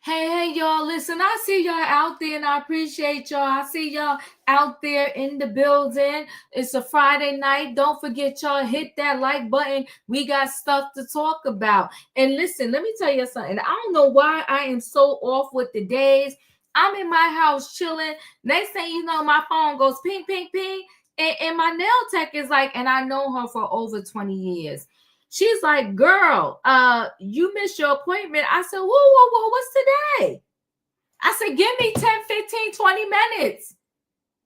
Hey, y'all, listen, I see y'all out there and I appreciate y'all. I see y'all out there in the building. It's a Friday night. Don't forget, y'all, hit that like button. We got stuff to talk about. And listen, let me tell you something. I don't know why I am so off with the days. I'm in my house chilling. Next thing you know, my phone goes ping, ping, ping. And my nail tech is like, and I know her for over 20 years. She's like, girl, you missed your appointment. I said, whoa, what's today? I said, give me 10, 15, 20 minutes.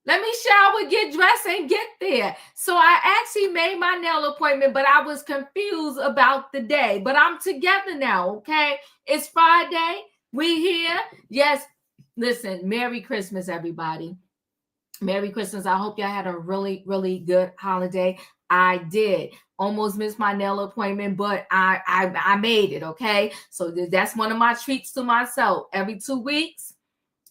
Let me shower, get dressed, and get there. So I actually made my nail appointment, but I was confused about the day. But I'm together now, okay? It's Friday. We here. Yes. Listen, Merry Christmas, everybody. Merry Christmas. I hope y'all had a really, really good holiday. I did. Almost missed my nail appointment, but I made it, okay? So that's one of my treats to myself. Every 2 weeks,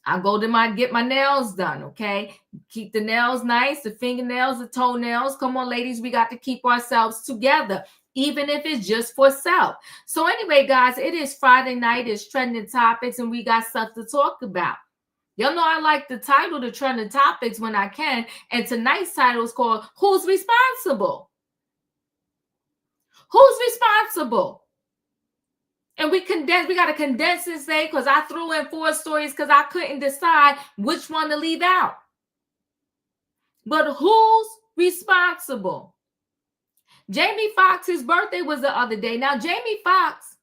I go to get my nails done, okay? Keep the nails nice, the fingernails, the toenails. Come on, ladies, we got to keep ourselves together, even if it's just for self. So anyway, guys, it is Friday night. It's trending topics, and we got stuff to talk about. Y'all know I like the title, the trending topics, when I can. And tonight's title is called Who's Responsible? Who's responsible? And we got to condense this day because I threw in 4 stories because I couldn't decide which one to leave out. But who's responsible? Jamie Foxx, his birthday was the other day. Now, Jamie Foxx,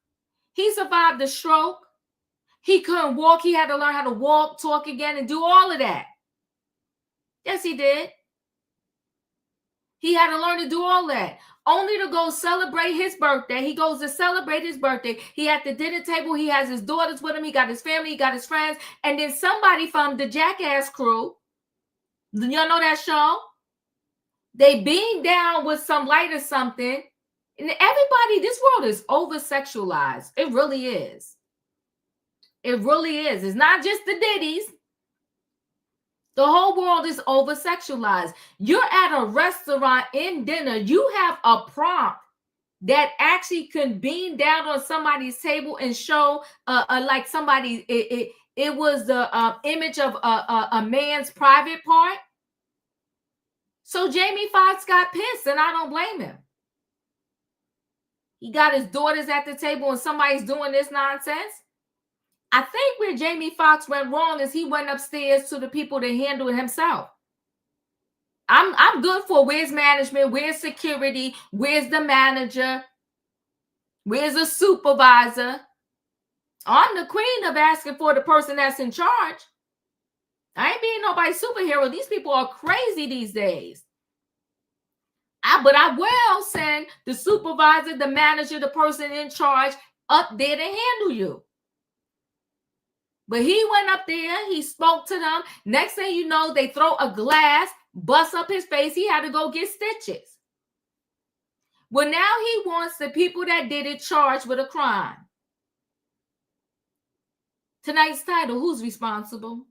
he survived a stroke. He couldn't walk. He had to learn how to walk, talk again, and do all of that. Yes, he did. He had to learn to do all that. Only to go celebrate his birthday. He goes to celebrate his birthday. He at the dinner table. He has his daughters with him. He got his family. He got his friends. And then somebody from the Jackass crew, y'all know that show? They beamed down with some light or something. And everybody, this world is over-sexualized. It really is. It really is. It's not just the Diddies. The whole world is over-sexualized. You're at a restaurant in dinner. You have a prompt that actually can beam down on somebody's table and show like somebody, it was the image of a man's private part. So Jamie Foxx got pissed, and I don't blame him. He got his daughters at the table and somebody's doing this nonsense. I think where Jamie Foxx went wrong is he went upstairs to the people to handle it himself. I'm good for where's management, where's security, where's the manager, where's the supervisor. I'm the queen of asking for the person that's in charge. I ain't being nobody's superhero. These people are crazy these days. But I will send the supervisor, the manager, the person in charge up there to handle you. But he went up there, he spoke to them. Next thing you know, they throw a glass, bust up his face. He had to go get stitches. Well, now he wants the people that did it charged with a crime. Tonight's title, who's responsible?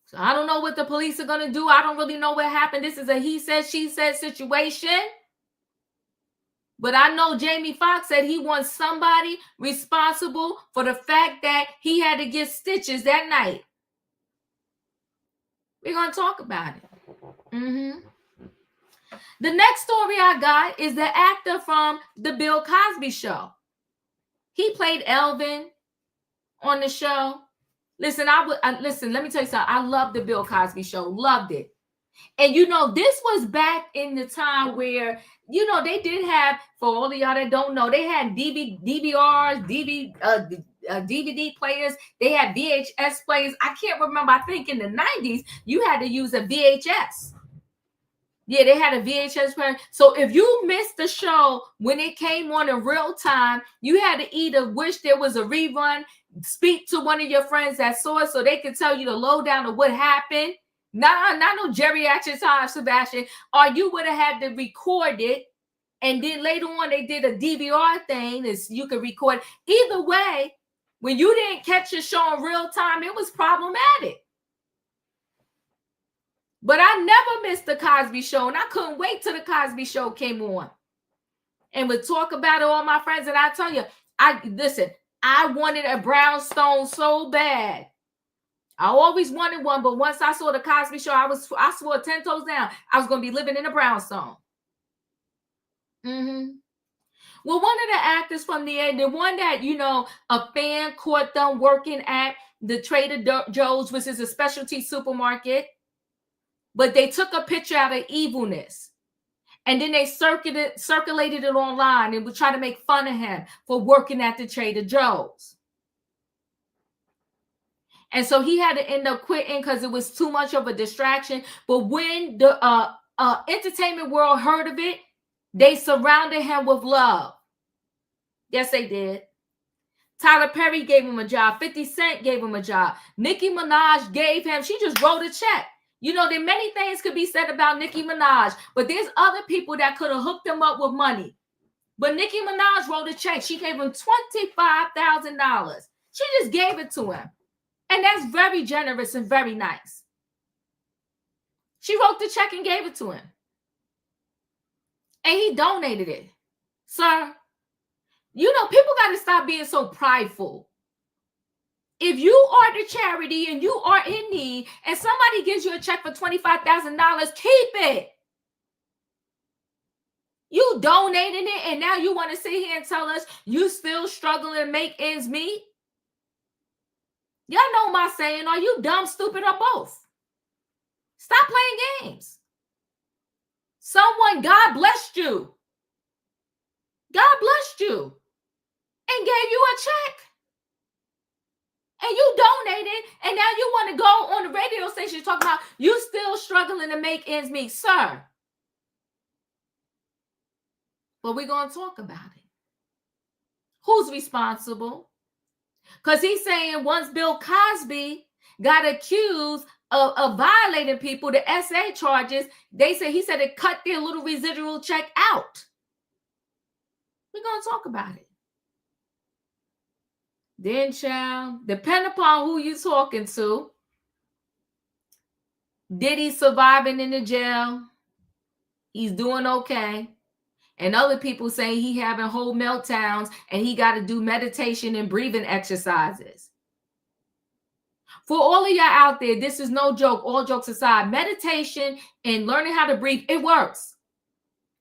So I don't know what the police are going to do. I don't really know what happened. This is a he said, she said situation. But I know Jamie Foxx said he wants somebody responsible for the fact that he had to get stitches that night. We're going to talk about it. The next story I got is the actor from the Bill Cosby Show. He played Elvin on the show. Listen, listen, let me tell you something. I love the Bill Cosby Show. Loved it. And this was back in the time where, they did have, for all of y'all that don't know, they had DVRs, DVD players. They had VHS players. I can't remember. I think in the 90s, you had to use a VHS. Yeah, they had a VHS player. So if you missed the show when it came on in real time, you had to either wish there was a rerun, speak to one of your friends that saw it so they could tell you the lowdown of what happened. Not no geriatric time, Sebastian. Or you would have had to record it. And then later on, they did a DVR thing that you could record. Either way, when you didn't catch your show in real time, it was problematic. But I never missed the Cosby Show, and I couldn't wait till the Cosby Show came on. And would talk about it, all my friends. And I tell you, I wanted a brownstone so bad. I always wanted one, but once I saw the Cosby Show, I swore 10 toes down I was going to be living in a brownstone. Well, one of the actors from the one that, a fan caught them working at the Trader Joe's, which is a specialty supermarket. But they took a picture out of evilness. And then they circulated it online and would try to make fun of him for working at the Trader Joe's. And so he had to end up quitting because it was too much of a distraction. But when the entertainment world heard of it, they surrounded him with love. Yes, they did. Tyler Perry gave him a job. 50 Cent gave him a job. Nicki Minaj she just wrote a check. There many things could be said about Nicki Minaj, but there's other people that could have hooked him up with money. But Nicki Minaj wrote a check. She gave him $25,000. She just gave it to him. And that's very generous and very nice. She wrote the check and gave it to him. And he donated it. Sir, people got to stop being so prideful. If you are the charity and you are in need and somebody gives you a check for $25,000, keep it. You donated it and now you want to sit here and tell us you still struggling to make ends meet? Y'all know my saying, are you dumb, stupid, or both? Stop playing games. God blessed you. God blessed you and gave you a check. And you donated, and now you want to go on the radio station talking about you still struggling to make ends meet, sir. But we're going to talk about it. Who's responsible? Because he's saying once Bill Cosby got accused of violating people, the SA charges, he said it cut their little residual check out. We're going to talk about it. Then, child, depend upon who you're talking to. Diddy surviving in the jail. He's doing okay. And other people say he having whole meltdowns and he got to do meditation and breathing exercises. For all of y'all out there, this is no joke. All jokes aside, meditation and learning how to breathe, it works.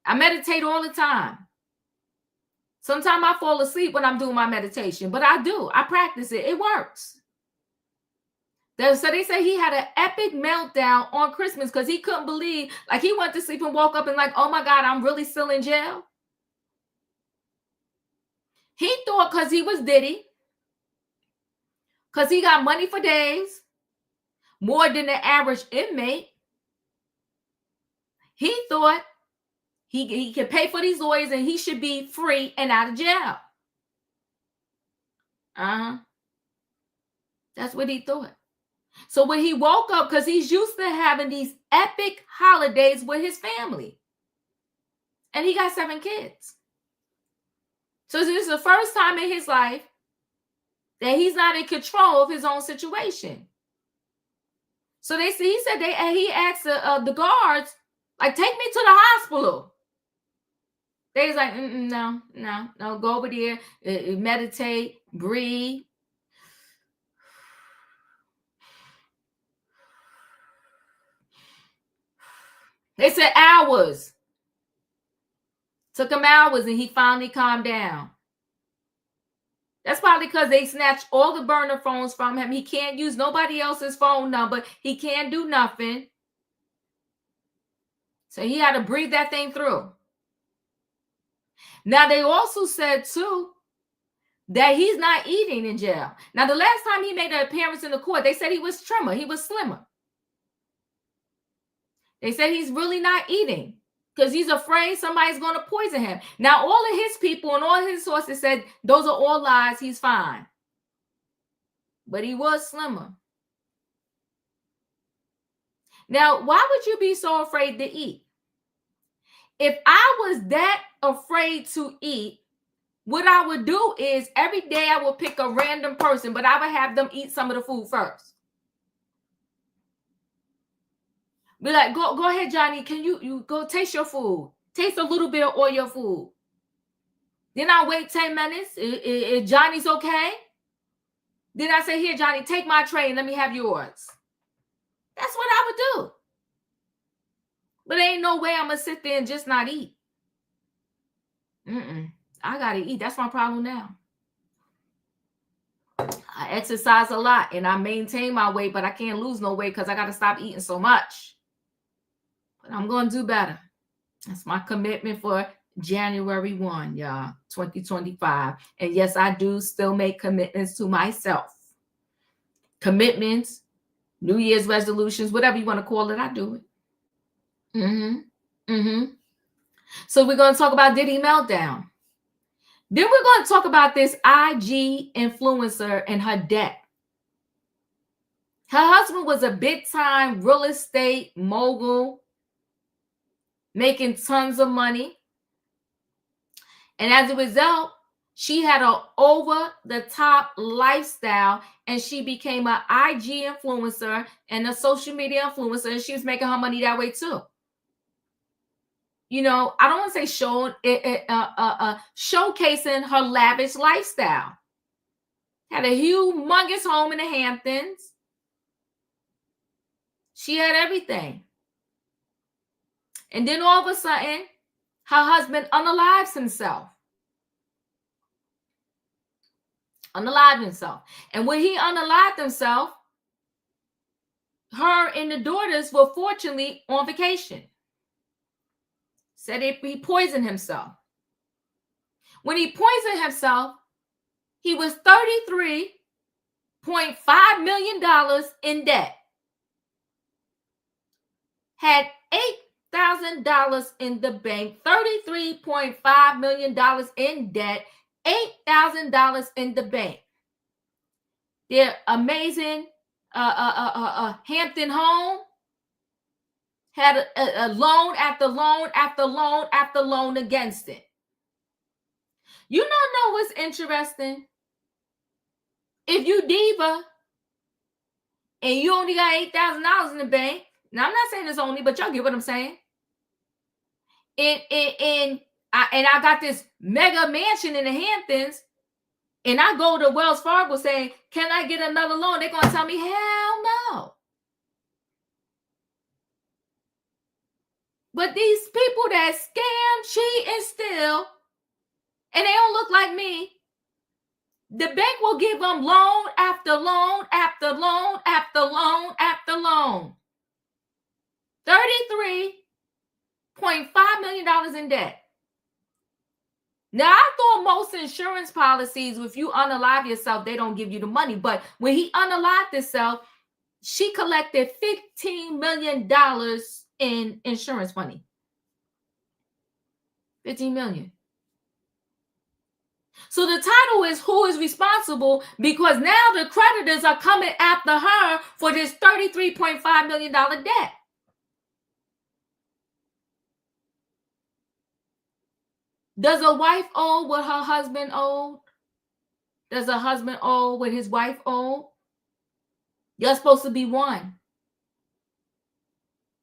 I meditate all the time. Sometimes I fall asleep when I'm doing my meditation, but I do. I practice it. It works. So they say he had an epic meltdown on Christmas because he couldn't believe, like he went to sleep and woke up and like, oh my God, I'm really still in jail. He thought because he was Diddy, because he got money for days, more than the average inmate, he thought he could pay for these lawyers and he should be free and out of jail. That's what he thought. So when he woke up, because he's used to having these epic holidays with his family. And he got 7 kids. So this is the first time in his life that he's not in control of his own situation. So he asked the guards, like, take me to the hospital. They was like, no, go over there, meditate, breathe. They said hours. Took him hours and he finally calmed down. That's probably because they snatched all the burner phones from him. He can't use nobody else's phone number. He can't do nothing. So he had to breathe that thing through. Now, they also said, too, that he's not eating in jail. Now, the last time he made an appearance in the court, they said he was trimmer. He was slimmer. They said he's really not eating because he's afraid somebody's going to poison him. Now, all of his people and all his sources said those are all lies. He's fine. But he was slimmer. Now, why would you be so afraid to eat? If I was that afraid to eat, what I would do is every day I would pick a random person, but I would have them eat some of the food first. Be like, go ahead, Johnny. Can you go taste your food? Taste a little bit of all your food. Then I wait 10 minutes. If Johnny's okay, then I say, here, Johnny, take my tray and let me have yours. That's what I would do. But there ain't no way I'm going to sit there and just not eat. I got to eat. That's my problem now. I exercise a lot and I maintain my weight, but I can't lose no weight because I got to stop eating so much. But I'm going to do better. That's my commitment for January 1, y'all, 2025. And yes, I do still make commitments to myself. Commitments, New Year's resolutions, whatever you want to call it, I do it. So we're going to talk about Diddy Meltdown. Then we're going to talk about this IG influencer and her debt. Her husband was a big-time real estate mogul, making tons of money. And as a result, she had an over-the-top lifestyle, and she became an IG influencer and a social media influencer, and she was making her money that way too. You know, I don't want to say showcasing her lavish lifestyle. Had a humongous home in the Hamptons. She had everything. And then all of a sudden, her husband unalives himself. Unalived himself. And when he unalived himself, her and the daughters were fortunately on vacation. Said he poisoned himself. When he poisoned himself, he was $33.5 million in debt. Had $8,000 in the bank, $33.5 million in debt, $8,000 in the bank. Their amazing Hampton home had a loan after loan after loan after loan against it. You don't know what's interesting? If you diva and you only got $8,000 in the bank, now I'm not saying it's only, but y'all get what I'm saying. And I got this mega mansion in the Hamptons, and I go to Wells Fargo saying, can I get another loan? They're going to tell me, hell no. But these people that scam, cheat, and steal, and they don't look like me, the bank will give them loan after loan after loan after loan after loan. $33.5 million in debt. Now, I thought most insurance policies, if you unalive yourself, they don't give you the money. But when he unalived himself, she collected $15 million in insurance money. $15 million. So the title is Who is Responsible? Because now the creditors are coming after her for this $33.5 million debt. Does a wife owe what her husband owed? Does a husband owe what his wife owed? You're supposed to be one.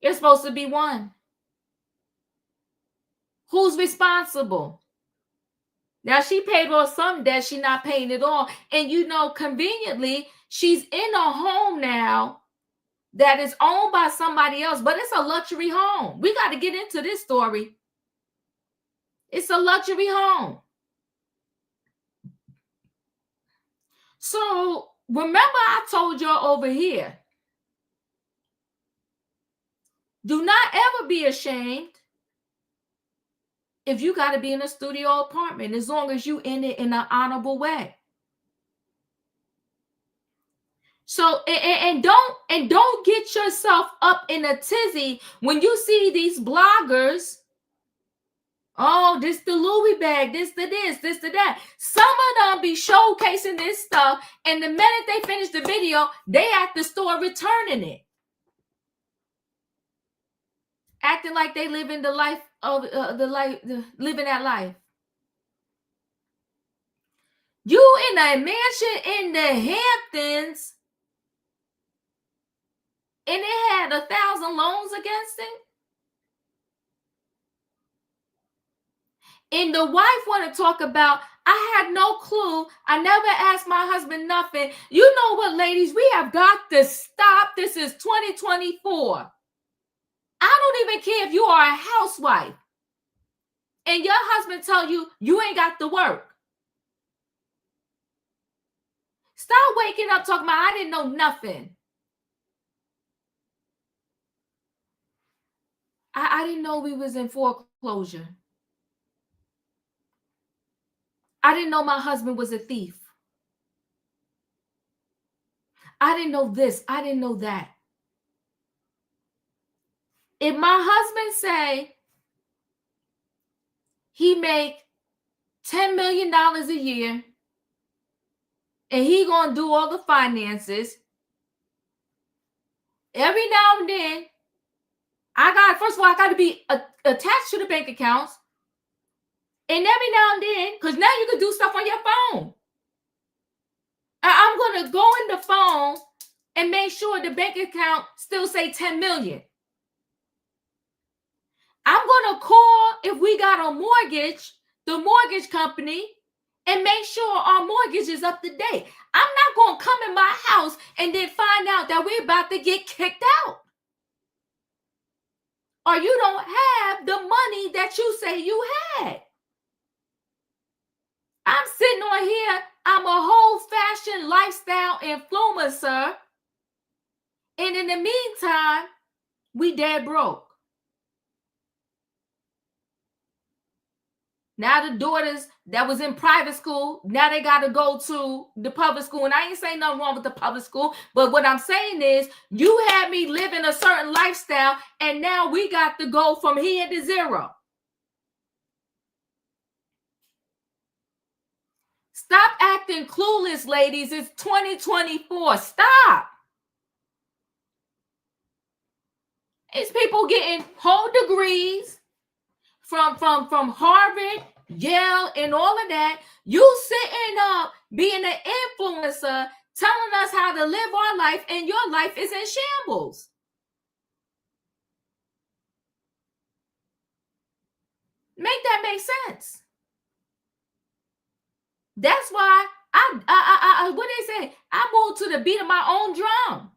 You're supposed to be one. Who's responsible? Now, she paid off some debt. She's not paying it all. And, you know, conveniently, she's in a home now that is owned by somebody else, but it's a luxury home. We got to get into this story. It's a luxury home. So remember I told y'all over here, do not ever be ashamed if you got to be in a studio apartment, as long as you in it in an honorable way. So and don't get yourself up in a tizzy when you see these bloggers. Oh, this the Louis bag, this the that. Some of them be showcasing this stuff, and the minute they finish the video, they at the store returning it, acting like they living the life of living that life. You in a mansion in the Hamptons, and it had 1,000 loans against it. And the wife want to talk about, I had no clue. I never asked my husband nothing. You know what, ladies? We have got to stop. This is 2024. I don't even care if you are a housewife and your husband tell you you ain't got to work. Stop waking up talking about I didn't know nothing. I didn't know we was in foreclosure. I didn't know my husband was a thief. I didn't know this. I didn't know that. If my husband say he make $10 million a year and he gonna do all the finances, every now and then, first of all, I got to be attached to the bank accounts. And every now and then, because now you can do stuff on your phone. I'm going to go in the phone and make sure the bank account still say 10 million. I'm going to call, if we got a mortgage, the mortgage company, and make sure our mortgage is up to date. I'm not going to come in my house and then find out that we're about to get kicked out. Or you don't have the money that you say you had. I'm sitting on here, I'm a whole fashion lifestyle influencer. And in the meantime, we dead broke. Now the daughters that was in private school, now they got to go to the public school. And I ain't saying nothing wrong with the public school. But what I'm saying is you had me living a certain lifestyle, and now we got to go from here to zero. Stop acting clueless, ladies. It's 2024. Stop. It's people getting whole degrees from Harvard, Yale, and all of that. You sitting up being an influencer, telling us how to live our life, and your life is in shambles. Make that make sense. That's why I what they say, I moved to the beat of my own drum.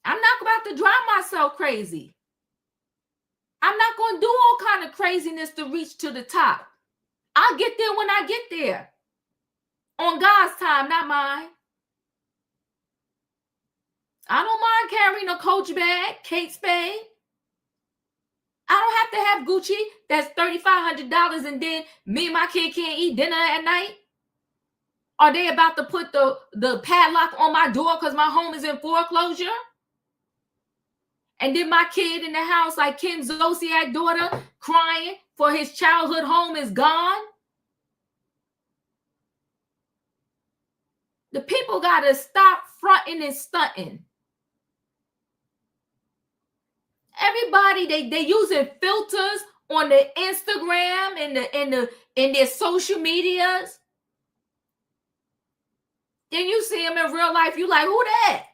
I'm not about to drive myself crazy. I'm not going to do all kind of craziness to reach to the top. I'll get there when I get there. On God's time, not mine. I don't mind carrying a Coach bag, Kate Spade. I don't have to have Gucci that's $3,500 and then me and my kid can't eat dinner at night. Are they about to put the padlock on my door because my home is in foreclosure? And then my kid in the house, like Kim Zolciak's daughter, crying for his childhood home is gone? The people got to stop fronting and stunting. Everybody, they using filters on the Instagram and their social medias. Then you see them in real life, you like, who that?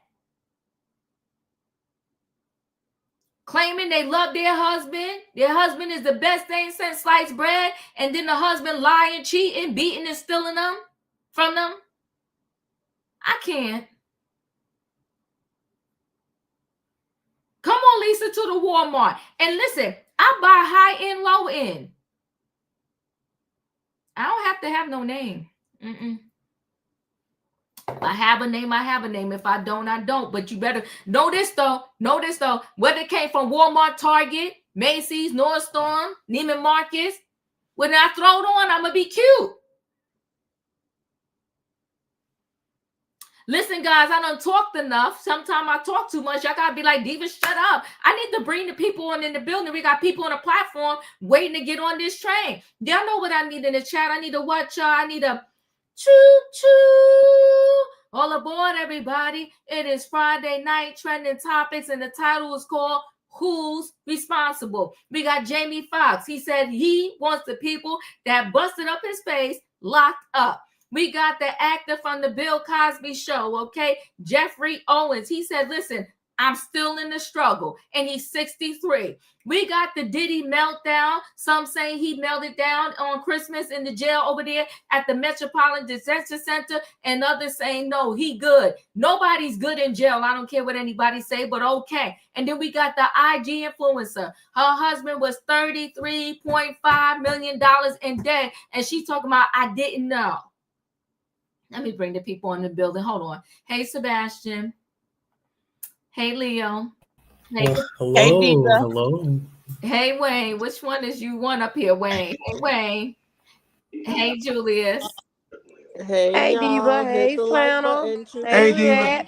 Claiming they love their husband is the best thing since sliced bread, and then the husband lying, cheating, beating, and stealing them from them. I can't. Come on, Lisa, to the Walmart. And listen, I buy high end, low end. to have no name. I have a name, I have a name. If I don't, I don't. But you better know this though. Whether it came from Walmart, Target, Macy's, Nordstrom, Neiman Marcus, when I throw it on, I'm going to be cute. Listen, guys, I done talked enough. Sometimes I talk too much. Y'all got to be like, Diva, shut up. I need to bring the people on in the building. We got people on the platform waiting to get on this train. Y'all know what I need in the chat. I need a what, y'all? I need a choo-choo. All aboard, everybody. It is Friday night trending topics, and the title is called Who's Responsible? We got Jamie Foxx. He said he wants the people that busted up his face locked up. We got the actor from the Bill Cosby Show, okay? Geoffrey Owens. He said, listen, I'm still in the struggle, and he's 63. We got the Diddy meltdown. Some saying he melted down on Christmas in the jail over there at the Metropolitan Detention Center, and others saying, no, he good. Nobody's good in jail. I don't care what anybody say, but okay. And then we got the IG influencer. Her husband was $33.5 million in debt, and she talking about, I didn't know. Let me bring the people in the building. Hold on. Hey, Sebastian. Hey, Leo. Hey, hello. Hey, Diva. Hello. Hey, Wayne. Which one is you one up here, Wayne? Hey, Wayne. Hey, Julius. Hey, Diva. Hey, Flannel. Hey, Diva.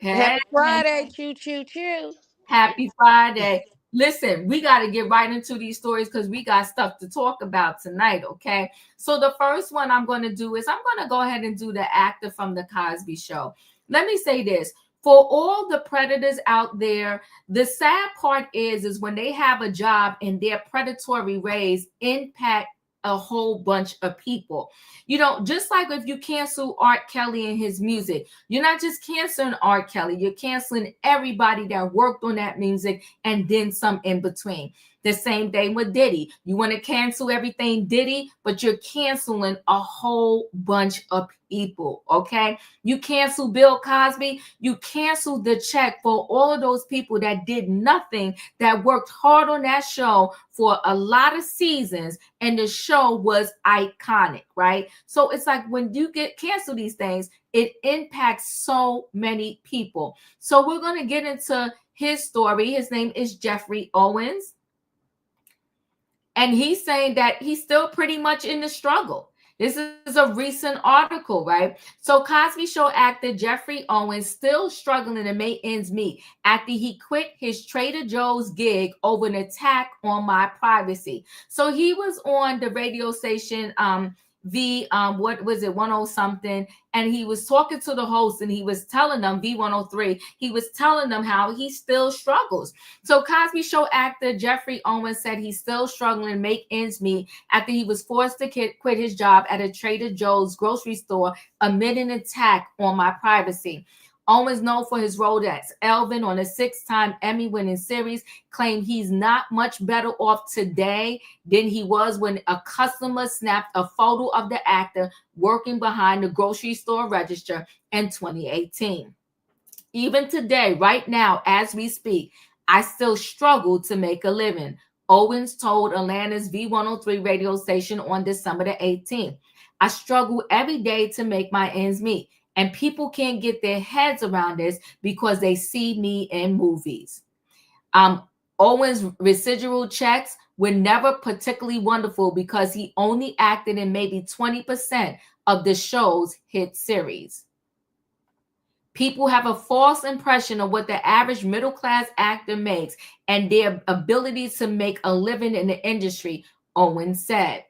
Happy Friday. Choo, choo, choo. Happy Friday. Listen, we got to get right into these stories because we got stuff to talk about tonight, okay? So the first one I'm going to do is I'm going to go ahead and do the actor from the Cosby Show. Let me say this. For all the predators out there, the sad part is when they have a job and their predatory ways impact a whole bunch of people. You know, just like if you cancel Art Kelly and his music, you're not just canceling Art Kelly, you're canceling everybody that worked on that music and then some in between. The same thing with Diddy. You want to cancel everything Diddy, but you're canceling a whole bunch of people, okay? You cancel Bill Cosby, you cancel the check for all of those people that did nothing, that worked hard on that show for a lot of seasons, and the show was iconic, right? So it's like when you cancel these things, it impacts so many people. So we're going to get into his story. His name is Geoffrey Owens. And he's saying that he's still pretty much in the struggle. This is a recent article, right? So Cosby Show actor Geoffrey Owens still struggling to make ends meet after he quit his Trader Joe's gig over an attack on my privacy. So he was on the radio station, what was it, 10 something, and he was talking to the host, and he was telling them, V103, he was telling them how he still struggles. So Cosby Show actor Geoffrey Owens said he's still struggling to make ends meet after he was forced to quit his job at a Trader Joe's grocery store amid an attack on my privacy. Owens, known for his role as Elvin on a 6-time Emmy-winning series, claimed he's not much better off today than he was when a customer snapped a photo of the actor working behind the grocery store register in 2018. Even today, right now, as we speak, I still struggle to make a living, Owens told Atlanta's V103 radio station on December the 18th. I struggle every day to make my ends meet. And people can't get their heads around this because they see me in movies. Owens' residual checks were never particularly wonderful because he only acted in maybe 20% of the show's hit series. People have a false impression of what the average middle-class actor makes and their ability to make a living in the industry, Owens said.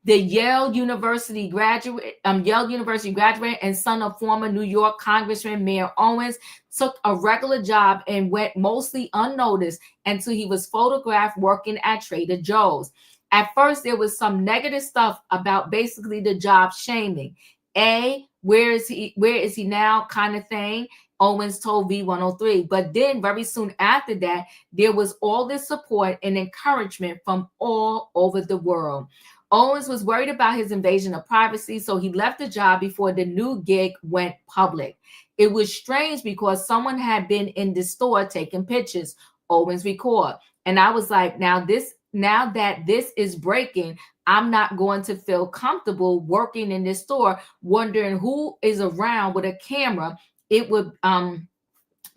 The Yale University graduate and son of former New York Congressman Mayor Owens took a regular job and went mostly unnoticed until he was photographed working at Trader Joe's. At first, there was some negative stuff about basically the job shaming. Where is he now kind of thing, Owens told V103. But then very soon after that, there was all this support and encouragement from all over the world. Owens was worried about his invasion of privacy, so he left the job before the new gig went public. It was strange because someone had been in the store taking pictures, Owens recalled. And I was like, now now that this is breaking, I'm not going to feel comfortable working in this store, wondering who is around with a camera. It would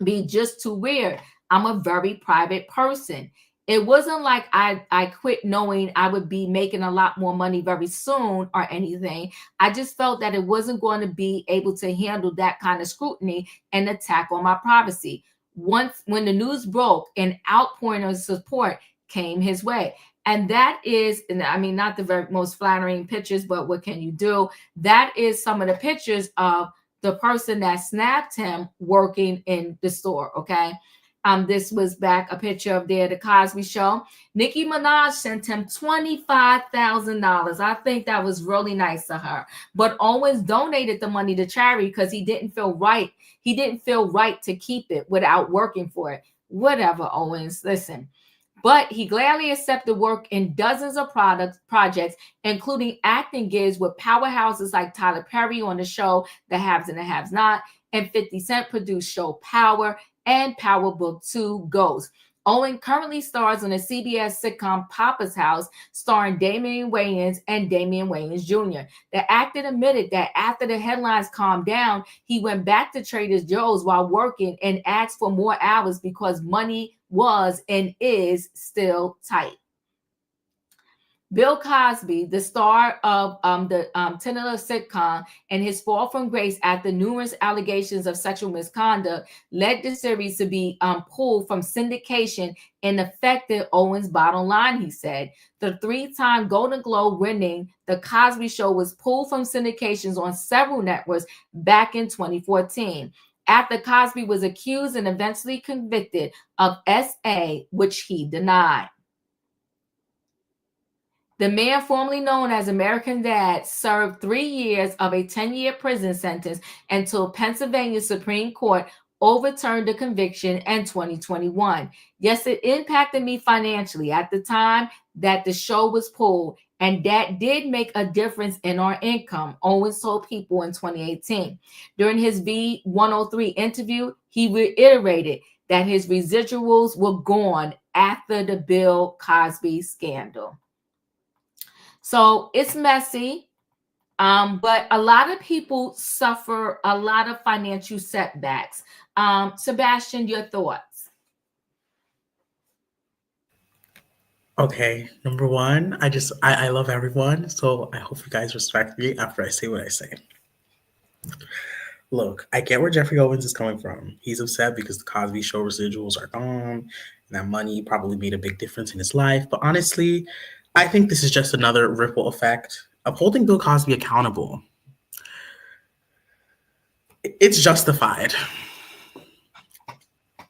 be just too weird. I'm a very private person. It wasn't like I quit knowing I would be making a lot more money very soon or anything. I just felt that it wasn't going to be able to handle that kind of scrutiny and attack on my privacy. Once when the news broke, an outpouring of support came his way. And that is, and I mean, not the very most flattering pictures, but what can you do? That is some of the pictures of the person that snapped him working in the store. Okay. This was back a picture of the Cosby Show. Nicki Minaj sent him $25,000. I think that was really nice of her. But Owens donated the money to charity because he didn't feel right. He didn't feel right to keep it without working for it. Whatever, Owens. Listen. But he gladly accepted work in dozens of projects, including acting gigs with powerhouses like Tyler Perry on the show The Haves and the Haves Not, and 50 Cent produced show Power and Power Book 2 Ghost. Owen currently stars on the CBS sitcom Papa's House, starring Damian Wayans and Damian Wayans Jr. The actor admitted that after the headlines calmed down, he went back to Trader Joe's while working and asked for more hours because money was and is still tight. Bill Cosby, the star of the titular sitcom, and his fall from grace after numerous allegations of sexual misconduct led the series to be pulled from syndication and affected Owens' bottom line, he said. The 3-time Golden Globe winning The Cosby Show was pulled from syndications on several networks back in 2014. After Cosby was accused and eventually convicted of SA, which he denied. The man formerly known as American Dad served 3 years of a 10-year prison sentence until Pennsylvania Supreme Court overturned the conviction in 2021. Yes, it impacted me financially at the time that the show was pulled, and that did make a difference in our income, Owens told People in 2018. During his V103 interview, he reiterated that his residuals were gone after the Bill Cosby scandal. So it's messy, but a lot of people suffer a lot of financial setbacks. Sebastian, your thoughts? Okay, number one, I love everyone, so I hope you guys respect me after I say what I say. Look, I get where Geoffrey Owens is coming from. He's upset because the Cosby Show residuals are gone, and that money probably made a big difference in his life. But honestly, I think this is just another ripple effect of holding Bill Cosby accountable. It's justified.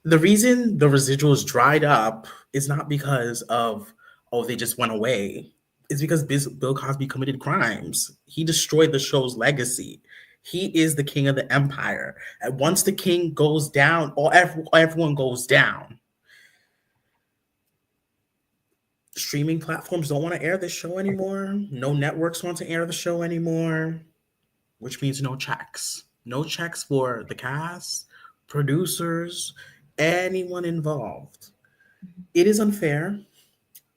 The reason the residuals dried up is not because of, oh, they just went away. It's because Bill Cosby committed crimes. He destroyed the show's legacy. He is the king of the empire. And once the king goes down, everyone goes down. Streaming platforms don't want to air this show anymore. No networks want to air the show anymore, which means no checks. No checks for the cast, producers, anyone involved. It is unfair.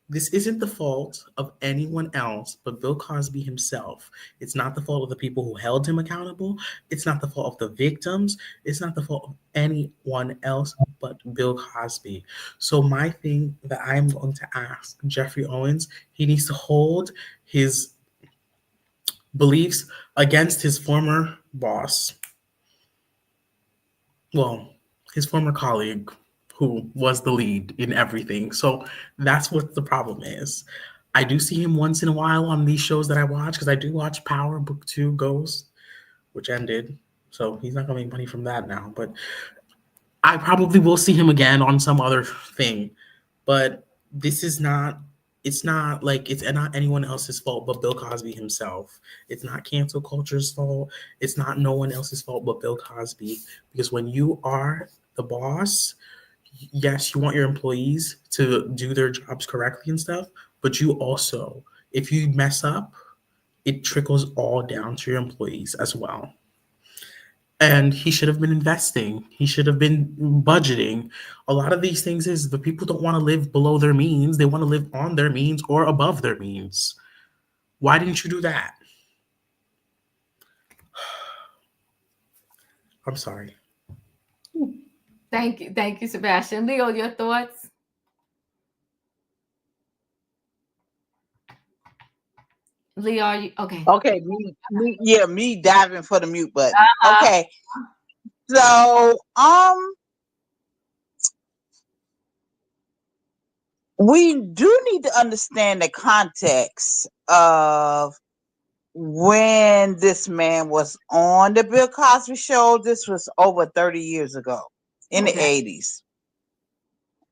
This isn't the fault of anyone else but Bill Cosby himself. It's not the fault of the people who held him accountable. It's not the fault of the victims. It's not the fault of anyone else but Bill Cosby. So my thing that I'm going to ask Geoffrey Owens, he needs to hold his beliefs against his former boss. Well, his former colleague, who was the lead in everything. So that's what the problem is. I do see him once in a while on these shows that I watch, because I do watch Power Book 2 Ghost, which ended. So he's not going to make money from that now. But I probably will see him again on some other thing. But this is not, it's not anyone else's fault but Bill Cosby himself. It's not cancel culture's fault. It's not no one else's fault but Bill Cosby. Because when you are the boss, yes, you want your employees to do their jobs correctly and stuff, but you also, if you mess up, it trickles all down to your employees as well. And he should have been investing. He should have been budgeting. A lot of these things is the people don't want to live below their means. They want to live on their means or above their means. Why didn't you do that? I'm sorry. Thank you, Sebastian. Leo, your thoughts? Leo, are you okay? Okay, me diving for the mute button. Okay, so we do need to understand the context of when this man was on the Bill Cosby Show. This was over 30 years ago, in the 80s.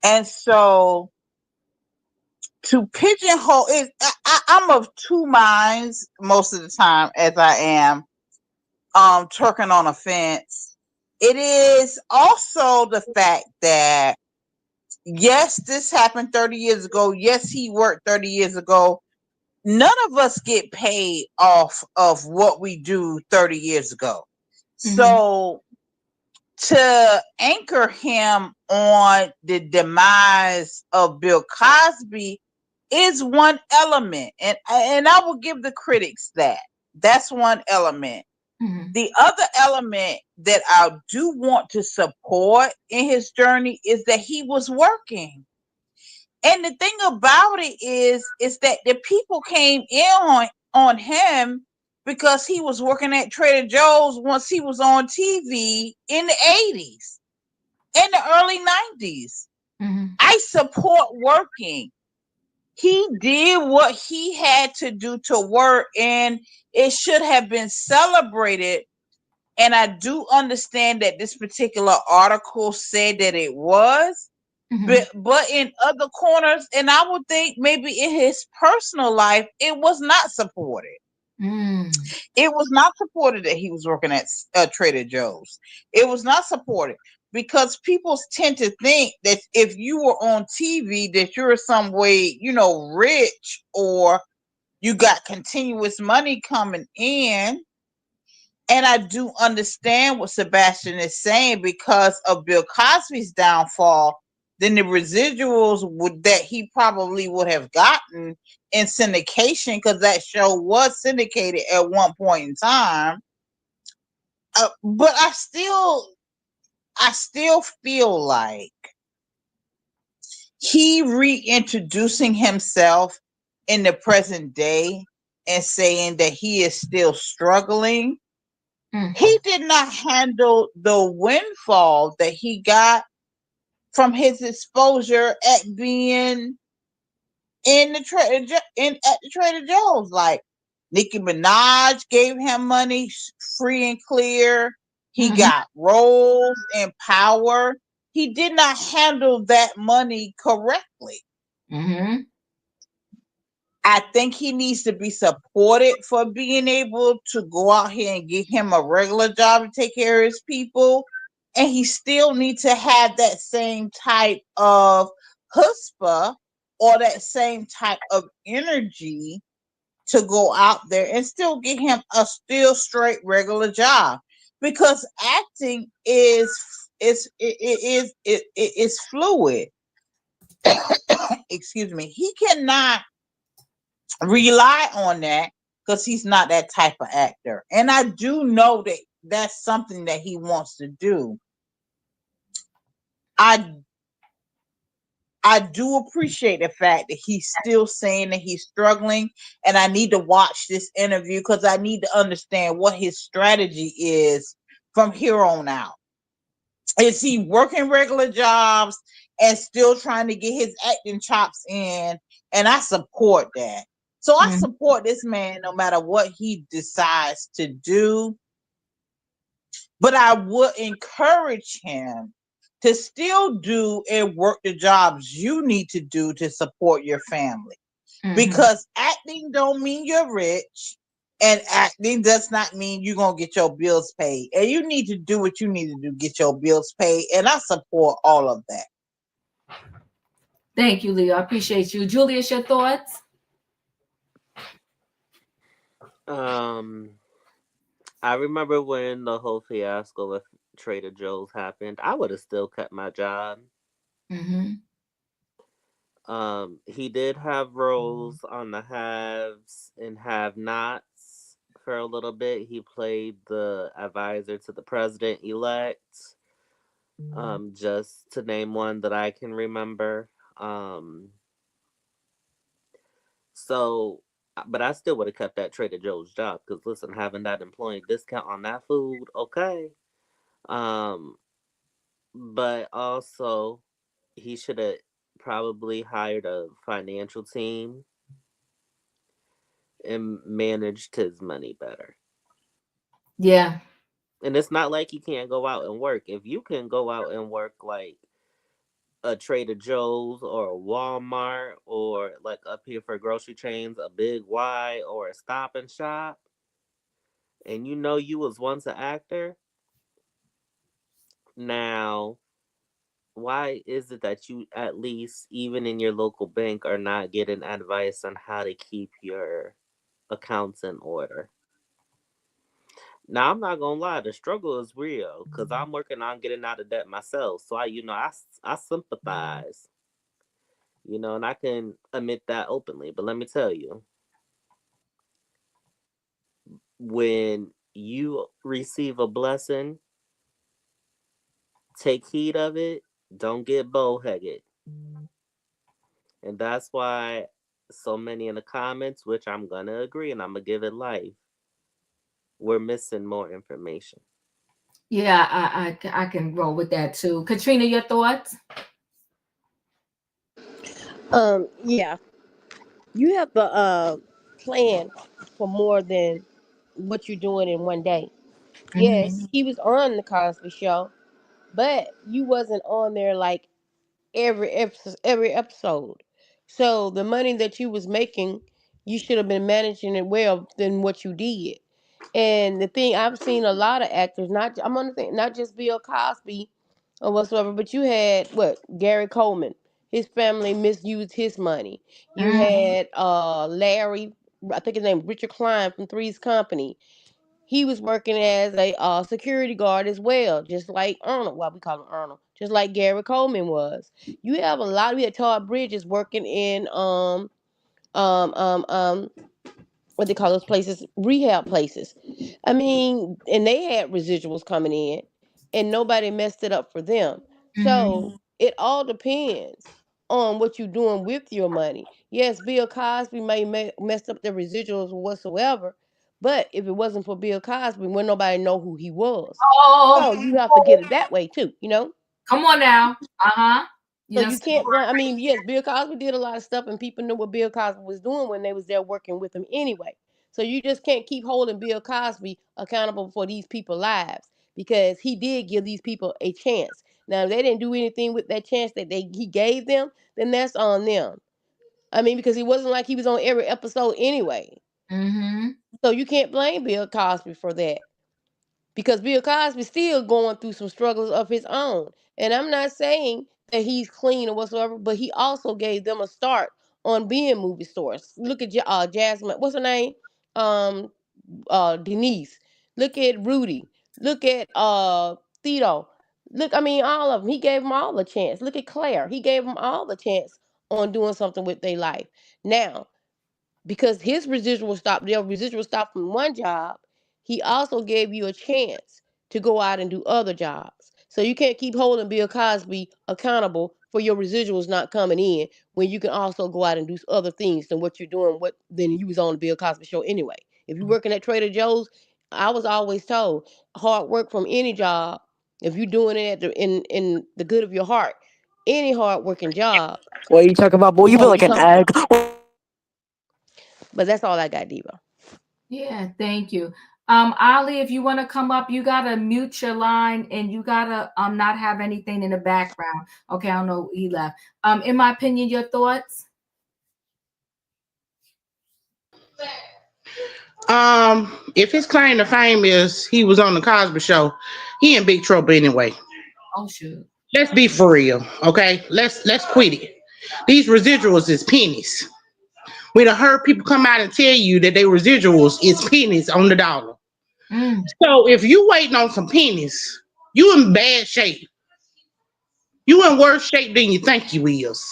And so to pigeonhole it, I'm of two minds most of the time, as I am twerking on a fence. It is also the fact that, yes, this happened 30 years ago. Yes, he worked 30 years ago. None of us get paid off of what we do 30 years ago. Mm-hmm. So to anchor him on the demise of Bill Cosby is one element. And I will give the critics that. That's one element. Mm-hmm. The other element that I do want to support in his journey is that he was working. And the thing about it is that the people came in on him because he was working at Trader Joe's once he was on TV in the 80s, in the early 90s. Mm-hmm. I support working. He did what he had to do to work, and it should have been celebrated. And I do understand that this particular article said that it was. Mm-hmm. But in other corners, and I would think maybe in his personal life, it was not supported. Mm. It was not supported that he was working at Trader Joe's. It was not supported because people tend to think that if you were on TV, that you're some way, rich, or you got continuous money coming in. And I do understand what Sebastian is saying because of Bill Cosby's downfall. Then the residuals that he probably would have gotten in syndication, because that show was syndicated at one point in time. But I still feel like he reintroducing himself in the present day and saying that he is still struggling. Mm-hmm. He did not handle the windfall that he got from his exposure at being at the Trader Joe's. Like, Nicki Minaj gave him money free and clear. He mm-hmm. got roles in power. He did not handle that money correctly. Mm-hmm. I think he needs to be supported for being able to go out here and get him a regular job and take care of his people. And he still needs to have that same type of chutzpah or that same type of energy to go out there and still get him a still straight regular job. Because acting is fluid. Excuse me. He cannot rely on that because he's not that type of actor. And I do know that that's something that he wants to do. I do appreciate the fact that he's still saying that he's struggling, and I need to watch this interview because I need to understand what his strategy is from here on out. Is he working regular jobs and still trying to get his acting chops in? And I support that. So I support this man no matter what he decides to do. But I would encourage him to still do and work the jobs you need to do to support your family. Mm-hmm. Because acting don't mean you're rich, and acting does not mean you're going to get your bills paid. And you need to do what you need to do, get your bills paid. And I support all of that. Thank you, Leo. I appreciate you. Julius, your thoughts? I remember when the whole fiasco with Trader Joe's happened. I would have still kept my job. Mm-hmm. He did have roles on the haves and have-nots for a little bit. He played the advisor to the president elect. Just to name one that I can remember. So, but I still would have kept that Trader Joe's job because listen, having that employee discount on that food, okay. Um, but also he should have probably hired a financial team and managed his money better. Yeah. And it's not like he can't go out and work. If you can go out and work like a Trader Joe's or a Walmart or like up here for grocery chains, a Big Y or a Stop and Shop, and you know you was once an actor, now why is it that you at least even in your local bank are not getting advice on how to keep your accounts in order? Now I'm not gonna lie, the struggle is real because I'm working on getting out of debt myself. So I sympathize, and I can admit that openly. But let me tell you, when you receive a blessing, take heed of it. Don't get bullheaded, and that's why so many in the comments, which I'm gonna agree, and I'm gonna give it life. We're missing more information. Yeah, I can roll with that too. Katrina, your thoughts? Yeah, you have to plan for more than what you're doing in one day. Mm-hmm. Yes, he was on the Cosby Show, but you wasn't on there like every episode. So the money that you was making, you should have been managing it well than what you did. And the thing I've seen a lot of actors, not I'm on the thing, not just Bill Cosby or whatsoever, but you had what Gary Coleman, his family misused his money. You Mm-hmm. had Larry, I think his name Richard Klein from Three's Company. He was working as a security guard as well, just like Arnold. Well, we call him Arnold, just like Gary Coleman was. You have a lot. We had Todd Bridges working in um um um what they call those places, rehab places. I mean, and they had residuals coming in, and nobody messed it up for them. So Mm-hmm. it all depends on what you're doing with your money. Yes, Bill Cosby may messed up the residuals or whatsoever, but if it wasn't for Bill Cosby, wouldn't nobody know who he was. Oh, So you have to get it that way too. come on now. Uh-huh. You So know, you can't blame. I mean, yes, Bill Cosby did a lot of stuff, and people knew what Bill Cosby was doing when they was there working with him anyway. So you just can't keep holding Bill Cosby accountable for these people's lives because he did give these people a chance. Now, if they didn't do anything with that chance that he gave them, then that's on them. I mean, because he wasn't like he was on every episode anyway. mm-hmm. So you can't blame Bill Cosby for that because Bill Cosby's still going through some struggles of his own. And I'm not saying that he's clean or whatsoever, but he also gave them a start on being movie stars. Look at Jasmine, what's her name? Um, Denise. Look at Rudy. Look at Tito. Look, I mean, all of them. He gave them all a chance. Look at Claire. He gave them all a chance on doing something with their life. Now, because his their residual stopped from one job, he also gave you a chance to go out and do other jobs. So you can't keep holding Bill Cosby accountable for your residuals not coming in when you can also go out and do other things than what you're doing, what then you was on the Bill Cosby show anyway. If you're working at Trader Joe's, I was always told hard work from any job, if you're doing it in the good of your heart, any hard working job What are you talking about, boy? is You feel gonna be like an comfortable. egg. But that's all I got, Diva. Yeah, thank you. Ali, if you want to come up, you gotta mute your line and you gotta not have anything in the background. Okay, I don't know, he left. In my opinion, your thoughts? If his claim to fame is he was on the Cosby Show, he in big trouble anyway. Oh shoot. Let's be for real, okay? Let's quit it. These residuals is pennies. We done heard people come out and tell you that their residuals is pennies on the dollar. So if you waiting on some pennies, you in bad shape. You in worse shape than you think you is.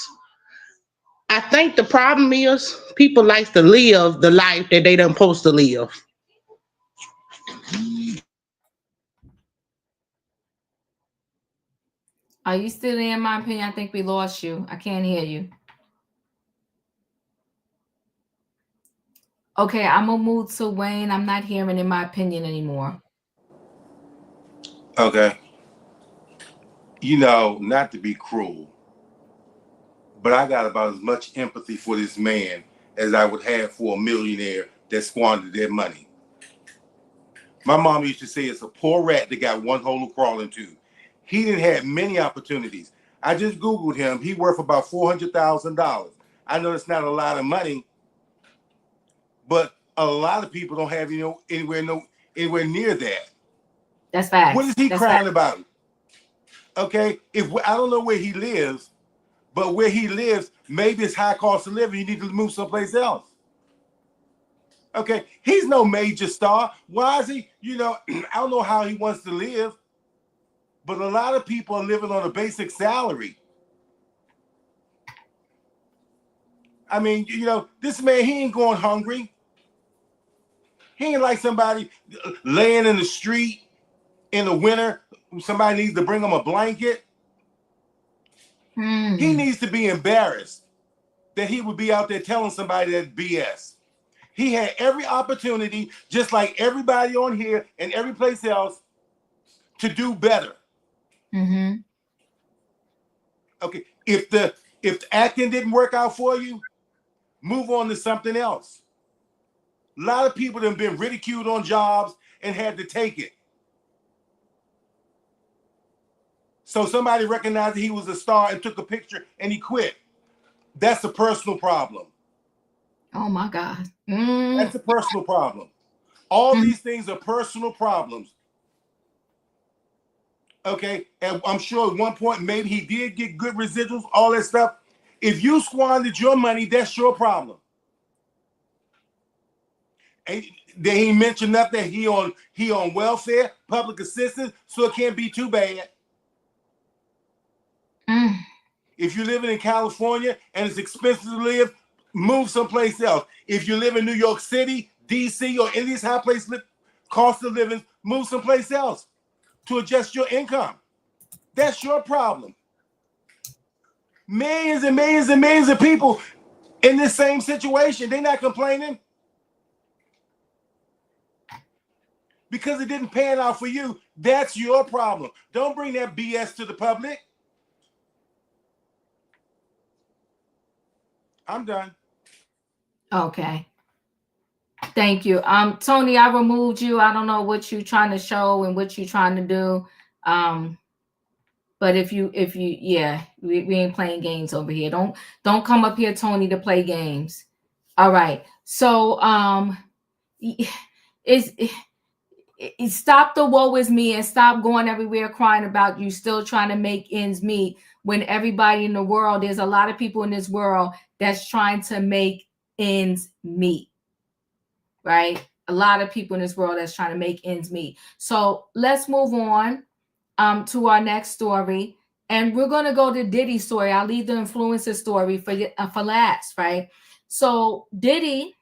I think the problem is people like to live the life that they don't supposed to live. Are you still there? In my opinion, I think we lost you. I can't hear you. Okay, I'm gonna move to Wayne. I'm not hearing in my opinion anymore. Okay. You know, not to be cruel, but I got about as much empathy for this man as I would have for a millionaire that squandered their money. My mom used to say it's a poor rat that got one hole to crawl into. He didn't have many opportunities. I just Googled him. He worth about $400,000. I know it's not a lot of money, but a lot of people don't have anywhere near that. That's facts. What is he That's crying facts. about? Okay, if I don't know where he lives, but where he lives, maybe it's high cost of living. You need to move someplace else. Okay, he's no major star. Why is he? I don't know how he wants to live, but a lot of people are living on a basic salary. I mean, this man, he ain't going hungry. He ain't like somebody laying in the street in the winter. Somebody needs to bring him a blanket. He needs to be embarrassed that he would be out there telling somebody that BS. He had every opportunity, just like everybody on here and every place else, to do better. Mm-hmm. Okay, if the acting didn't work out for you, move on to something else. A lot of people have been ridiculed on jobs and had to take it. So somebody recognized that he was a star and took a picture and he quit. That's a personal problem. Oh my God. That's a personal problem. All these things are personal problems. Okay, and I'm sure at one point maybe he did get good residuals, all that stuff. If you squandered your money, that's your problem. And they ain't mentioned nothing. He on welfare, public assistance, so it can't be too bad. If you're living in California and it's expensive to live, move someplace else. If you live in New York City, DC, or any of these high place cost of living, move someplace else to adjust your income. That's your problem. Millions and millions and millions of people in this same situation. They're not complaining because it didn't pan out for you. That's your problem. Don't bring that BS to the public. I'm done. Okay. Thank you. Tony, I removed you. I don't know what you're trying to show and what you're trying to do. But if you, yeah, we ain't playing games over here. Don't come up here, Tony, to play games. All right. So, stop the woe is me and stop going everywhere crying about you still trying to make ends meet when everybody in the world, there's a lot of people in this world that's trying to make ends meet. Right? A lot of people in this world that's trying to make ends meet. So let's move on to our next story. And we're going to go to Diddy's story. I'll leave the influencer story for last, right? So Diddy,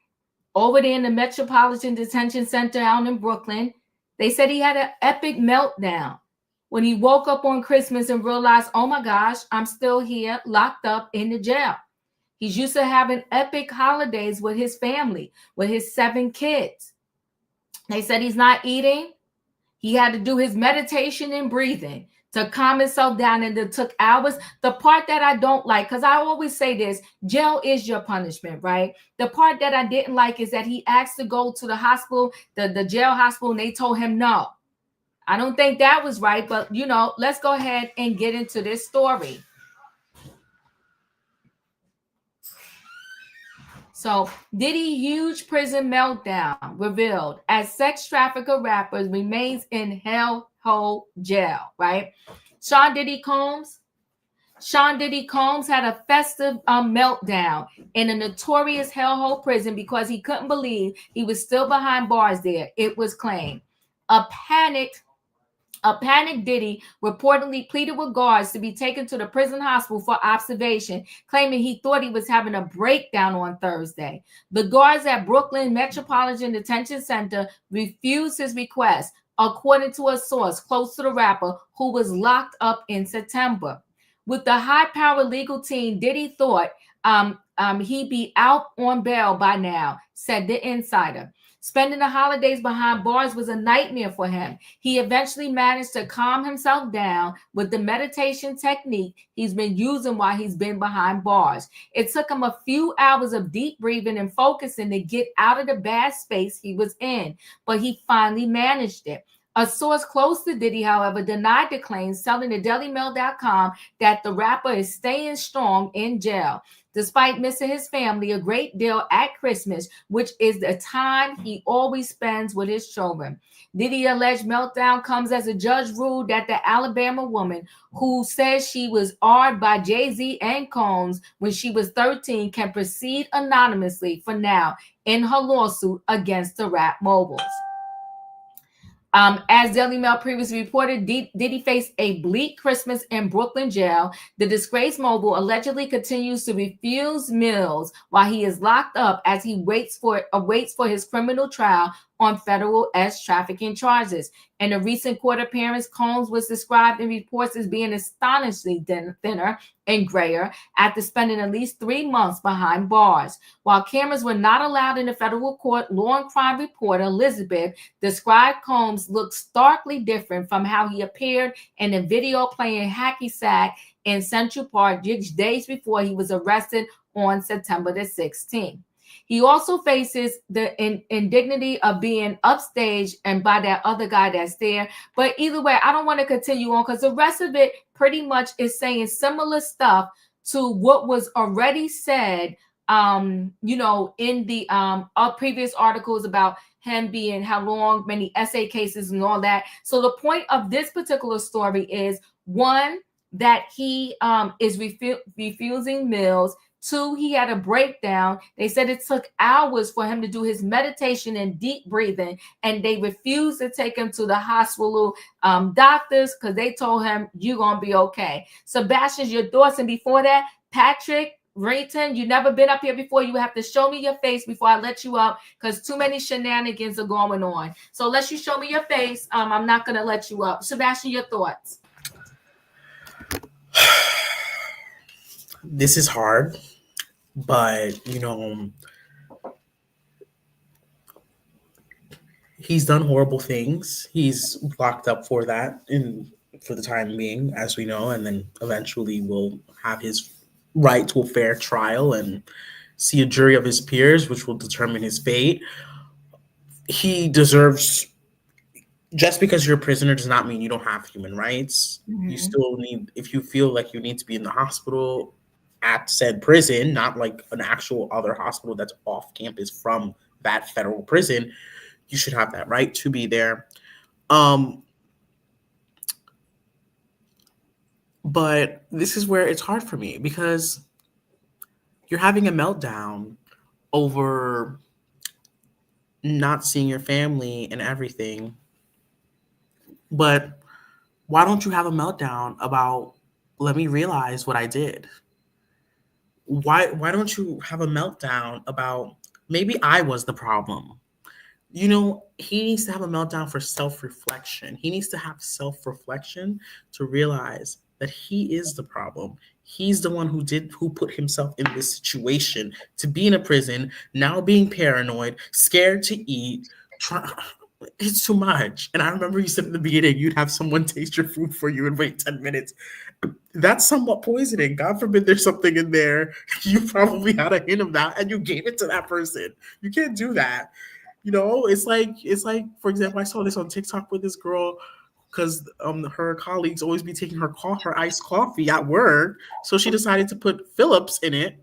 over there in the Metropolitan Detention Center out in Brooklyn, they said he had an epic meltdown when he woke up on Christmas and realized, oh my gosh, I'm still here locked up in the jail. He's used to having epic holidays with his family, with his 7 kids. They said he's not eating. He had to do his meditation and breathing to calm himself down, and it took hours. The part that I don't like, because I always say this, jail is your punishment, right? The part that I didn't like is that he asked to go to the hospital, the jail hospital, and they told him no. I don't think that was right, but let's go ahead and get into this story. So, Diddy huge prison meltdown revealed as sex trafficker rapper remains in hellhole jail, right? Sean Diddy Combs had a festive meltdown in a notorious hellhole prison because he couldn't believe he was still behind bars there, it was claimed. A panicked Diddy reportedly pleaded with guards to be taken to the prison hospital for observation, claiming he thought he was having a breakdown on Thursday. The guards at Brooklyn Metropolitan Detention Center refused his request, according to a source close to the rapper who was locked up in September. With the high-powered legal team, Diddy thought he'd be out on bail by now, said the insider. Spending the holidays behind bars was a nightmare for him. He eventually managed to calm himself down with the meditation technique he's been using while he's been behind bars. It took him a few hours of deep breathing and focusing to get out of the bad space he was in, but he finally managed it. A source close to Diddy, however, denied the claims, telling the DailyMail.com that the rapper is staying strong in jail, despite missing his family a great deal at Christmas, which is the time he always spends with his children. Diddy alleged meltdown comes as a judge ruled that the Alabama woman who says she was awed by Jay-Z and Combs when she was 13 can proceed anonymously for now in her lawsuit against the rap moguls. As Daily Mail previously reported, Diddy faced a bleak Christmas in Brooklyn jail. The disgraced mogul allegedly continues to refuse meals while he is locked up as he waits for his criminal trial on federal trafficking charges. In a recent court appearance, Combs was described in reports as being astonishingly thinner and grayer after spending at least 3 months behind bars. While cameras were not allowed in the federal court, law and crime reporter Elizabeth described Combs looked starkly different from how he appeared in a video playing hacky sack in Central Park just days before he was arrested on September the 16th. He also faces the indignity of being upstaged and by that other guy that's there. But either way, I don't want to continue on because the rest of it pretty much is saying similar stuff to what was already said, in the previous articles about him being how long, many essay cases and all that. So the point of this particular story is, one, that he is refusing meals. 2, he had a breakdown. They said it took hours for him to do his meditation and deep breathing, and they refused to take him to the hospital doctors because they told him, you're going to be okay. Sebastian, your thoughts? And before that, Patrick Rayton, you never been up here before. You have to show me your face before I let you up because too many shenanigans are going on. So unless you show me your face, I'm not going to let you up. Sebastian, your thoughts? This is hard, but he's done horrible things. He's locked up for that for the time being, as we know, and then eventually will have his right to a fair trial and see a jury of his peers, which will determine his fate. He deserves. Just because you're a prisoner does not mean you don't have human rights. Mm-hmm. You still need, if you feel like you need to be in the hospital at said prison, not like an actual other hospital that's off campus from that federal prison, you should have that right to be there. But this is where it's hard for me because you're having a meltdown over not seeing your family and everything. But why don't you have a meltdown about, let me realize what I did? Why don't you have a meltdown about, maybe I was the problem? He needs to have a meltdown for self-reflection. He needs to have self-reflection to realize that he is the problem. He's the one who put himself in this situation to be in a prison, now being paranoid, scared to eat, it's too much. And I remember you said in the beginning, you'd have someone taste your food for you and wait 10 minutes. That's somewhat poisoning. God forbid there's something in there. You probably had a hint of that and you gave it to that person. You can't do that. It's like, for example, I saw this on TikTok with this girl because her colleagues always be taking her iced coffee at work. So she decided to put Phillips in it.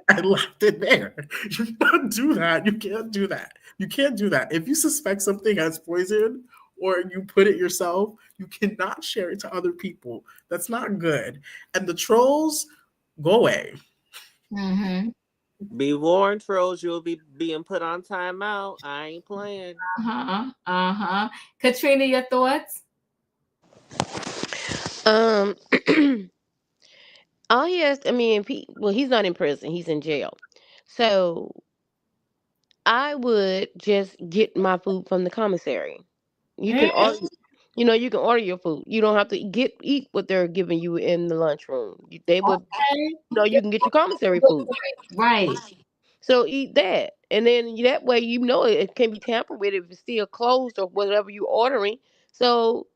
I left it there. You can't do that. You can't do that. You can't do that. If you suspect something has poison or you put it yourself, you cannot share it to other people. That's not good. And the trolls, go away. Mm-hmm. Be warned, trolls, you'll be being put on timeout. I ain't playing. Katrina, your thoughts? Um, all he has, I mean, well, he's not in prison; he's in jail. So I would just get my food from the commissary. You can order, you can order your food. You don't have to eat what they're giving you in the lunchroom. They would, Okay. you can get your commissary food. Right. So eat that, and then that way it can be tampered with if it's still closed or whatever you're ordering. So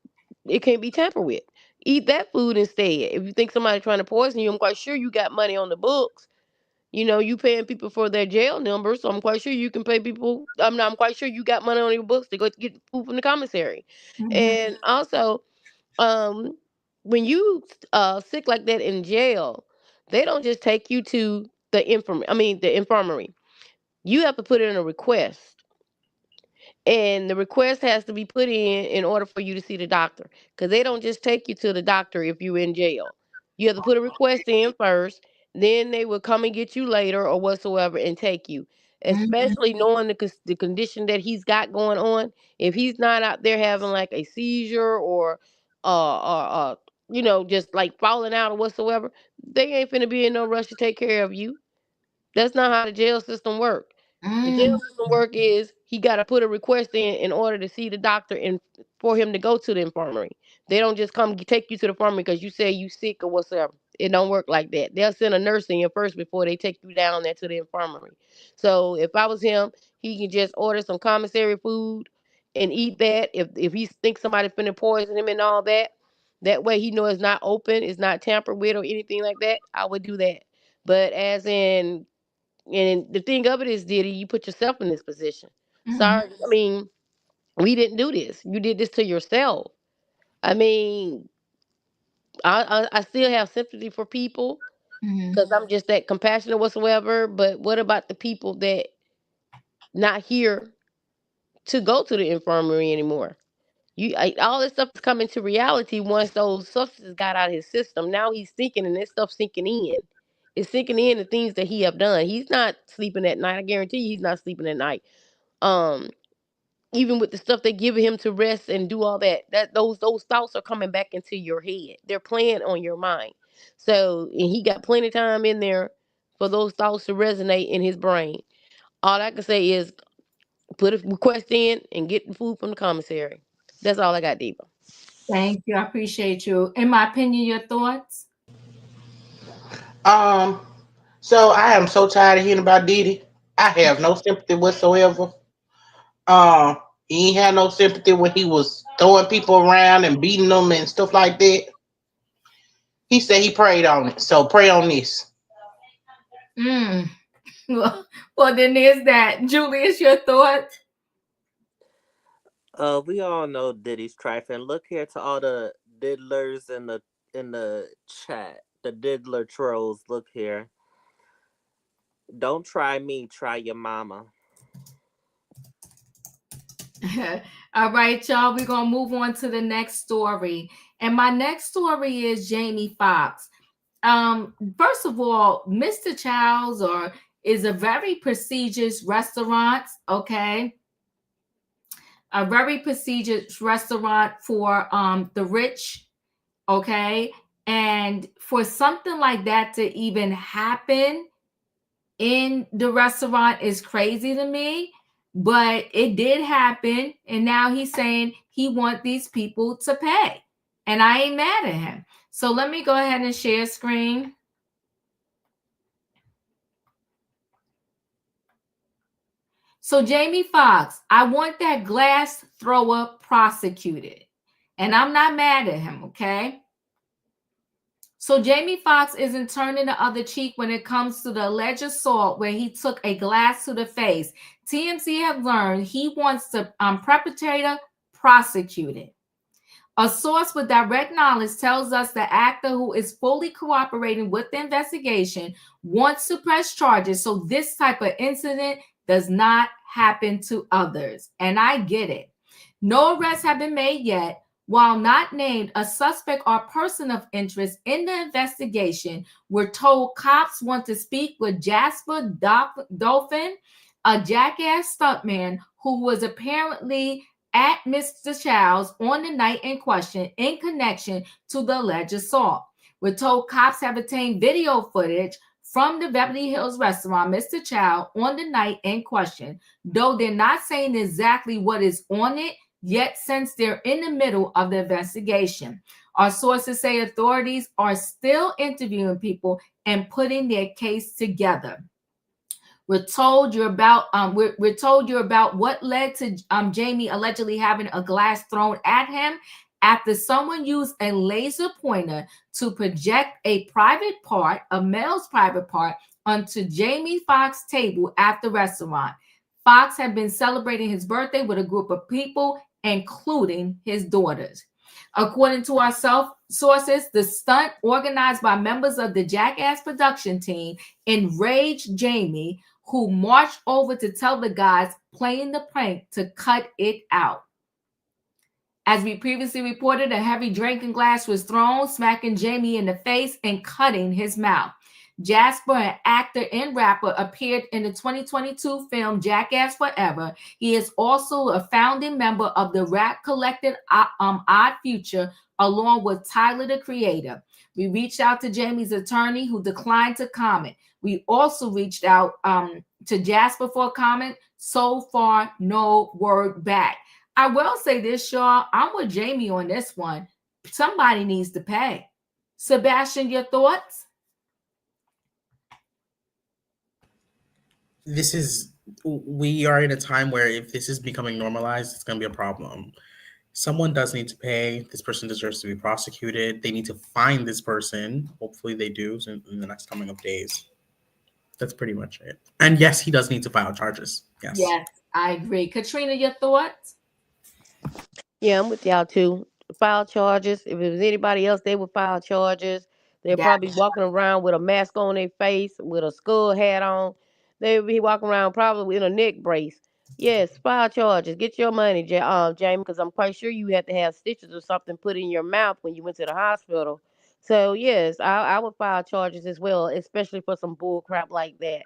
it can't be tampered with. Eat that food instead. If you think somebody's trying to poison you, I'm quite sure you got money on the books. You paying people for their jail numbers, so I'm quite sure you can pay people. I'm quite sure you got money on your books to go to get food from the commissary. And also, um, when you sick like that in jail, they don't just take you to the infirmary. You have to put in a request, and the request has to be put in order for you to see the doctor, because they don't just take you to the doctor if you're in jail. You have to put a request in first, then they will come and get you later or whatsoever and take you, especially knowing the condition that he's got going on. If he's not out there having like a seizure or just like falling out or whatsoever, they ain't finna be in no rush to take care of you. That's not how the jail system work. The jail system work is he got to put a request in order to see the doctor and for him to go to the infirmary. They don't just come take you to the infirmary because you say you sick or whatsoever. It don't work like that. They'll send a nurse in first before they take you down there to the infirmary. So if I was him, he can just order some commissary food and eat that. If he thinks somebody finna poison him and all that, that way he know it's not open, it's not tampered with or anything like that. I would do that. But as in and the thing of it is, Diddy, you put yourself in this position. Sorry, I mean, we didn't do this. You did this to yourself. I mean, I still have sympathy for people because I'm just that compassionate whatsoever. But what about the people that not here to go to the infirmary anymore? All this stuff is coming to reality once those substances got out of his system. Now he's thinking, and this stuff's sinking in. It's sinking in the things that he have done. He's not sleeping at night. I guarantee you, he's not sleeping at night. Um, Even with the stuff they give him to rest and do all that those thoughts are coming back into your head. They're playing on your mind. So, and he got plenty of time in there for those thoughts to resonate in his brain. All I can say is put a request in and get the food from the commissary. That's all I got, Diva. Thank you. I appreciate you. In my opinion, your thoughts? So I am so tired of hearing about Diddy. I have no sympathy whatsoever. He ain't had no sympathy when he was throwing people around and beating them and stuff like that. He said he prayed on it. So pray on this. Well, then there's that. Julius, your thoughts? We all know Diddy's trifling. Look here to all the diddlers in the chat. The diddler trolls. Look here. Don't try me. Try your mama. All right, y'all. We're gonna move on to the next story, and my next story is Jamie Foxx. First of all, Mr. Chow's is a very prestigious restaurant. Okay, a very prestigious restaurant for the rich. Okay, and for something like that to even happen in the restaurant is crazy to me, but it did happen, and now he's saying he wants these people to pay, and I ain't mad at him. So let me go ahead and share screen. So Jamie Foxx, I want that glass thrower prosecuted, and I'm not mad at him, okay? So Jamie Foxx isn't turning the other cheek when it comes to the alleged assault where he took a glass to the face. TMZ have learned he wants the perpetrator prosecuted. A source with direct knowledge tells us the actor, who is fully cooperating with the investigation, wants to press charges so this type of incident does not happen to others. And I get it. No arrests have been made yet, While not named a suspect or person of interest in the investigation, we're told cops want to speak with Jasper Dolphin, a jackass stuntman who was apparently at Mr. Child's on the night in question in connection to the alleged assault. We're told cops have obtained video footage from the Beverly Hills restaurant, Mr. Child, on the night in question, though they're not saying exactly what is on it yet, since they're in the middle of the investigation. Our sources say authorities are still interviewing people and putting their case together. We're told you're about what led to Jamie allegedly having a glass thrown at him after someone used a laser pointer to project a male's private part, onto Jamie Foxx's table at the restaurant. Fox had been celebrating his birthday with a group of people, including his daughters. According to our sources, the stunt, organized by members of the Jackass production team, enraged Jamie, who marched over to tell the guys playing the prank to cut it out. As we previously reported, a heavy drinking glass was thrown, smacking Jamie in the face and cutting his mouth. Jasper, an actor and rapper, appeared in the 2022 film Jackass Forever. He is also a founding member of the rap collective Odd Future, along with Tyler, the Creator. We reached out to Jamie's attorney, who declined to comment. We also reached out to Jasper for a comment. So far, no word back. I will say this, y'all. I'm with Jamie on this one. Somebody needs to pay. Sebastian, your thoughts? We are in a time where if this is becoming normalized, it's going to be a problem. Someone does need to pay. This person deserves to be prosecuted. They need to find this person. Hopefully they do in the next coming of days. That's pretty much it. And yes, he does need to file charges. Yes. Yes, I agree. Katrina, your thoughts? Yeah, I'm with y'all too. File charges. If it was anybody else, they would file charges. They're Yeah. probably walking around with a mask on their face, with a skull hat on. They would be walking around probably in a neck brace. Yes, file charges. Get your money, Jamie, because I'm quite sure you had to have stitches or something put in your mouth when you went to the hospital. So yes, I would file charges as well, especially for some bull crap like that.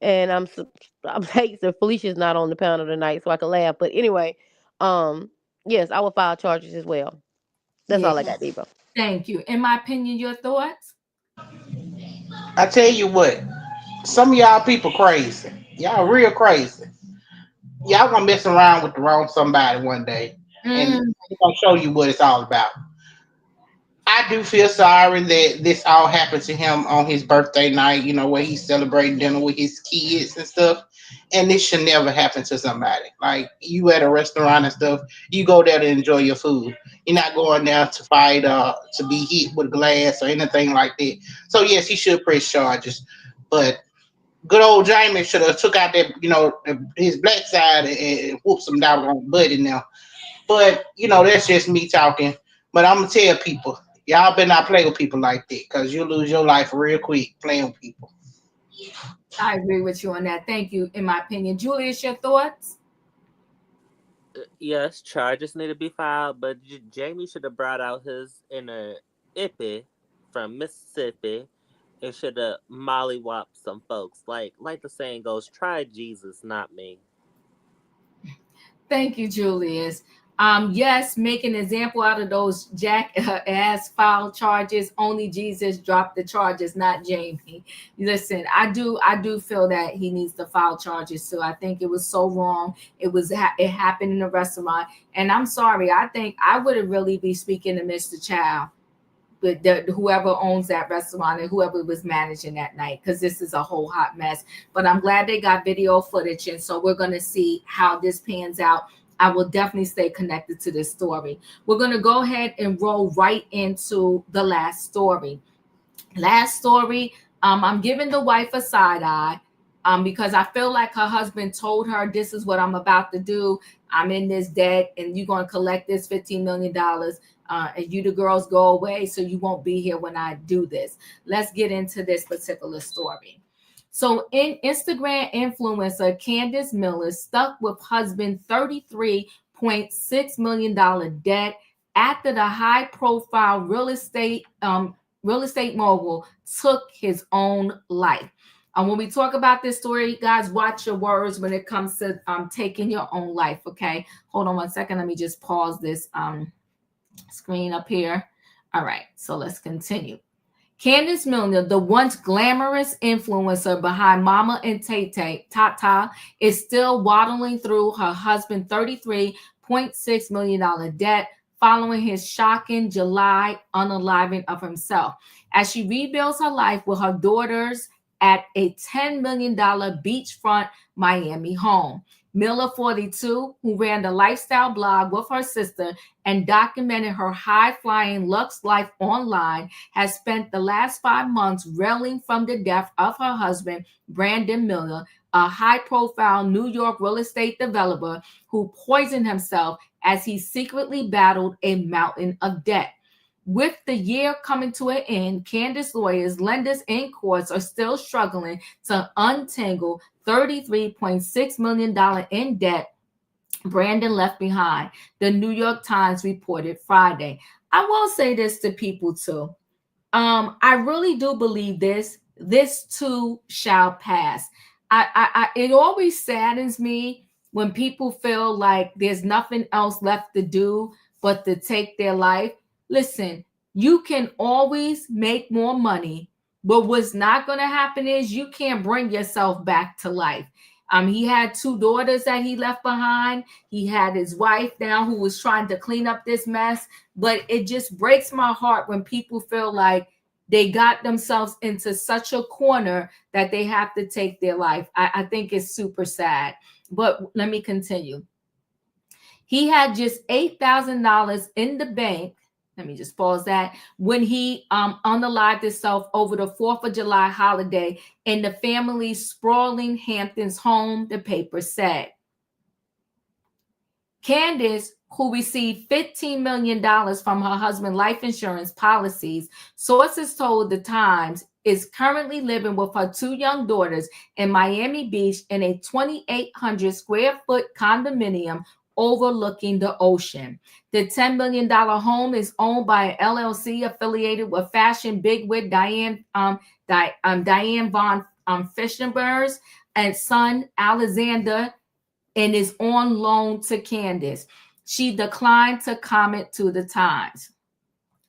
And I'm thankful that Felicia's not on the panel tonight, so I can laugh. But anyway, yes, I will file charges as well. That's all I got, Debo. Thank you. In my opinion, your thoughts? I tell you what, some of y'all people crazy. Y'all real crazy. Y'all gonna mess around with the wrong somebody one day, and they're gonna show you what it's all about. I do feel sorry that this all happened to him on his birthday night, where he's celebrating dinner with his kids and stuff. And this should never happen to somebody. Like, you at a restaurant and stuff, you go there to enjoy your food. You're not going there to fight to be hit with glass or anything like that. So yes, he should press charges. But good old Jamie should have took out that, his black side and whooped some doggone butt in there. But, that's just me talking. But I'm going to tell people, y'all better not play with people like that, because you'll lose your life real quick playing with people. I agree with you on that. Thank you. In my opinion, Julius, your thoughts? Yes, charges need to be filed, but Jamie should have brought out his inner ippy from Mississippi and should have mollywopped some folks. Like the saying goes, try Jesus, not me. Thank you, Julius. Yes, make an example out of those jackass file charges. Only Jesus dropped the charges, not Jamie. Listen, I do feel that he needs to file charges too. I think it was so wrong. It happened in a restaurant, and I'm sorry. I think I would really be speaking to Mr. Child, but whoever owns that restaurant and whoever was managing that night, because this is a whole hot mess. But I'm glad they got video footage, and so we're going to see how this pans out. I will definitely stay connected to this story. We're going to go ahead and roll right into the last story. I'm giving the wife a side eye because I feel like her husband told her, this is what I'm about to do. I'm in this debt, and you're going to collect this $15 million. And you the girls go away, so you won't be here when I do this. Let's get into this particular story. So, Instagram influencer Candace Miller stuck with husband $33.6 million debt after the high-profile real estate mogul took his own life. When we talk about this story, guys, watch your words when it comes to taking your own life. Okay, hold on one second. Let me just pause this screen up here. All right, so let's continue. Candace Milner, the once glamorous influencer behind Mama and Tata, is still waddling through her husband's $33.6 million debt following his shocking July unaliving of himself, as she rebuilds her life with her daughters at a $10 million beachfront Miami home. Miller, 42, who ran the lifestyle blog with her sister and documented her high-flying luxe life online, has spent the last 5 months reeling from the death of her husband, Brandon Miller, a high-profile New York real estate developer who poisoned himself as he secretly battled a mountain of debt. With the year coming to an end, Candace lawyers, lenders, and courts are still struggling to untangle $33.6 million in debt Brandon left behind, the New York Times reported Friday. I will say this to people too. I really do believe this too shall pass. It always saddens me when people feel like there's nothing else left to do but to take their life. Listen, you can always make more money, but what's not going to happen is you can't bring yourself back to life. He had 2 daughters that he left behind. He had his wife now who was trying to clean up this mess. But it just breaks my heart when people feel like they got themselves into such a corner that they have to take their life. I think it's super sad. But let me continue. He had just $8,000 in the bank. Let me just pause that. When he unalived himself over the 4th of July holiday in the family's sprawling Hamptons home, the paper said. Candace, who received $15 million from her husband's life insurance policies, sources told the Times, is currently living with her 2 young daughters in Miami Beach in a 2,800 square foot condominium overlooking the ocean. The $10 million home is owned by an LLC affiliated with fashion bigwig Diane von Fishtenberg and son Alexander, and is on loan to Candace. She declined to comment to the Times.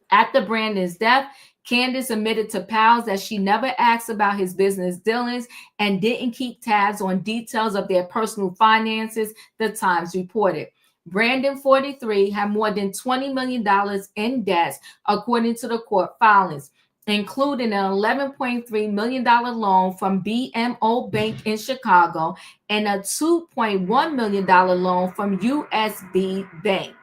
After Brandon's death, Candace admitted to pals that she never asked about his business dealings and didn't keep tabs on details of their personal finances, the Times reported. Brandon, 43, had more than $20 million in debts, according to the court filings, including an $11.3 million loan from BMO Bank in Chicago and a $2.1 million loan from USB Bank.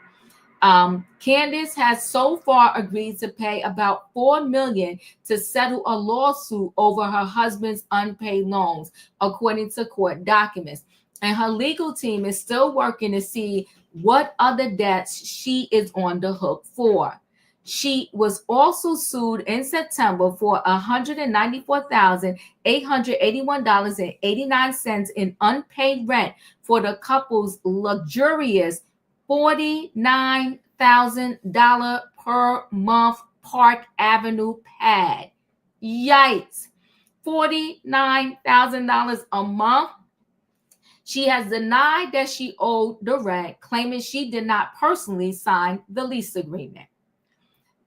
Candace has so far agreed to pay about $4 million to settle a lawsuit over her husband's unpaid loans, according to court documents. And her legal team is still working to see what other debts she is on the hook for. She was also sued in September for $194,881.89 in unpaid rent for the couple's luxurious $49,000 per month Park Avenue pad. Yikes. $49,000 a month. She has denied that she owed the rent, claiming she did not personally sign the lease agreement.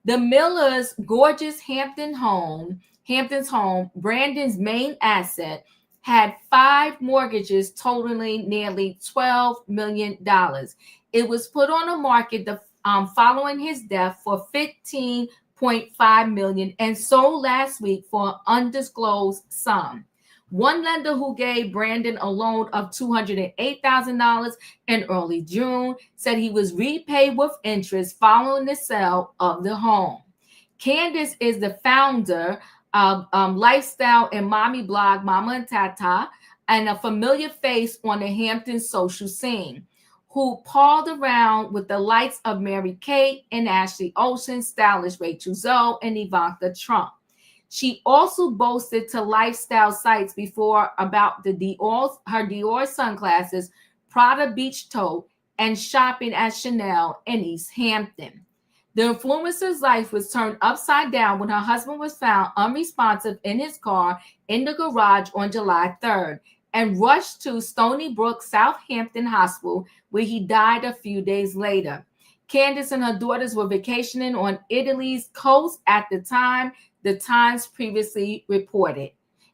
The Millers' gorgeous Hamptons home, Brandon's main asset, had 5 mortgages totaling nearly $12 million. It was put on the market following his death for $15.5 million and sold last week for an undisclosed sum. One lender who gave Brandon a loan of $208,000 in early June said he was repaid with interest following the sale of the home. Candace is the founder of lifestyle and mommy blog Mama and Tata, and a familiar face on the Hamptons social scene, who palled around with the likes of Mary Kate and Ashley Olsen, stylist Rachel Zoe, and Ivanka Trump. She also boasted to lifestyle sites before about her Dior sunglasses, Prada beach tote, and shopping at Chanel in East Hampton. The influencer's life was turned upside down when her husband was found unresponsive in his car in the garage on July 3rd and rushed to Stony Brook Southampton Hospital, where he died a few days later. Candace and her daughters were vacationing on Italy's coast at the time, the Times previously reported.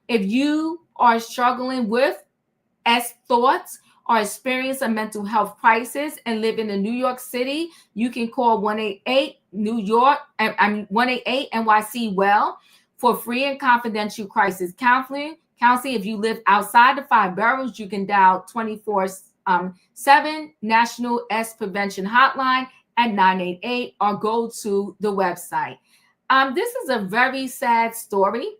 If you are struggling with as thoughts or experience a mental health crisis and live in New York City, you can call 188 New York, 188 NYC Well for free and confidential crisis counseling. If you live outside the 5 boroughs, you can dial 24/7 National S Prevention Hotline at 988 or go to the website. This is a very sad story.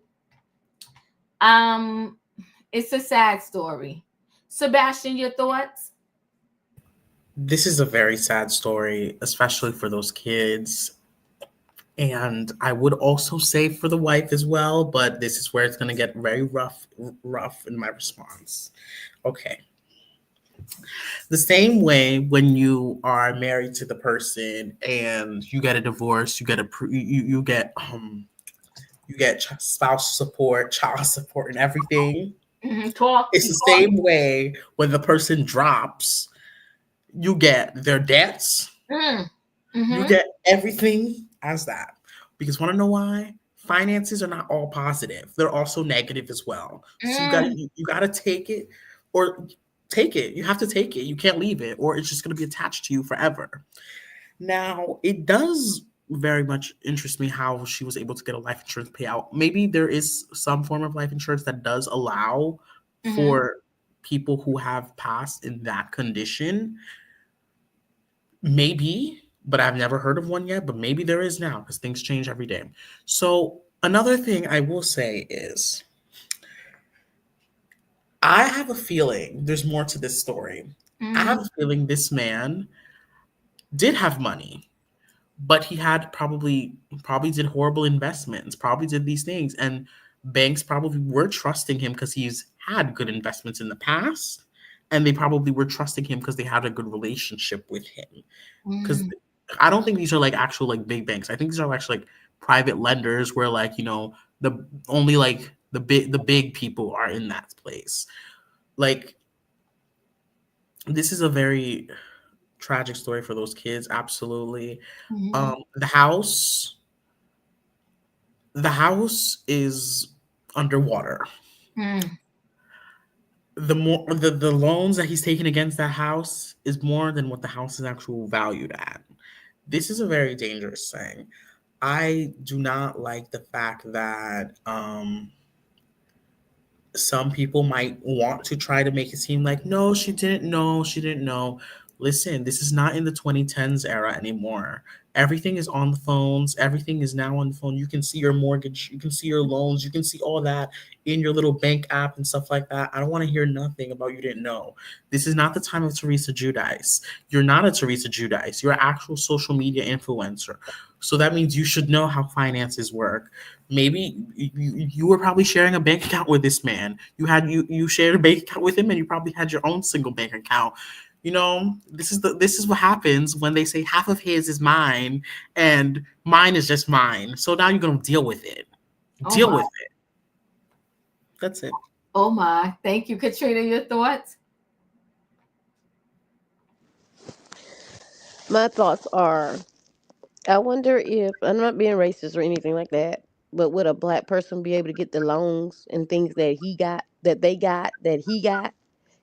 It's a sad story. Sebastian, your thoughts? This is a very sad story, especially for those kids. And I would also say for the wife as well, but this is where it's going to get very rough in my response. Okay. The same way when you are married to the person and you get a divorce, you get spouse support, child support, and everything. It's the same way when the person drops, you get their debts, you get everything as that. Because want to know why? Finances are not all positive; they're also negative as well. So you gotta take it, or take it. You have to take it. You can't leave it, or it's just gonna be attached to you forever. Now, it does very much interest me how she was able to get a life insurance payout. Maybe there is some form of life insurance that does allow for people who have passed in that condition. Maybe, but I've never heard of one yet, but maybe there is now because things change every day. So another thing I will say is I have a feeling there's more to this story. I have a feeling this man did have money, but he had probably did horrible investments, probably did these things, and banks probably were trusting him because he's had good investments in the past, and they probably were trusting him because they had a good relationship with him. Because I don't think these are like actual like big banks. I think these are actually like private lenders where like the only like the big people are in that place. Like this is a very tragic story for those kids. Absolutely. The house is underwater. The loans that he's taken against that house is more than what the house is actually valued at. This is a very dangerous thing. I do not like the fact that some people might want to try to make it seem like, no, she didn't know. Listen, this is not in the 2010s era anymore. Everything is on the phones. Everything is now on the phone. You can see your mortgage. You can see your loans. You can see all that in your little bank app and stuff like that. I don't want to hear nothing about you didn't know. This is not the time of Teresa Giudice. You're not a Teresa Giudice. You're an actual social media influencer. So that means you should know how finances work. Maybe you were probably sharing a bank account with this man. You shared a bank account with him, and you probably had your own single bank account. This is what happens when they say half of his is mine and mine is just mine. So now you're gonna deal with it. Deal with it. That's it. Oh my! Thank you, Katrina. Your thoughts? My thoughts are, I wonder if, I'm not being racist or anything like that, but would a black person be able to get the loans and things that he got?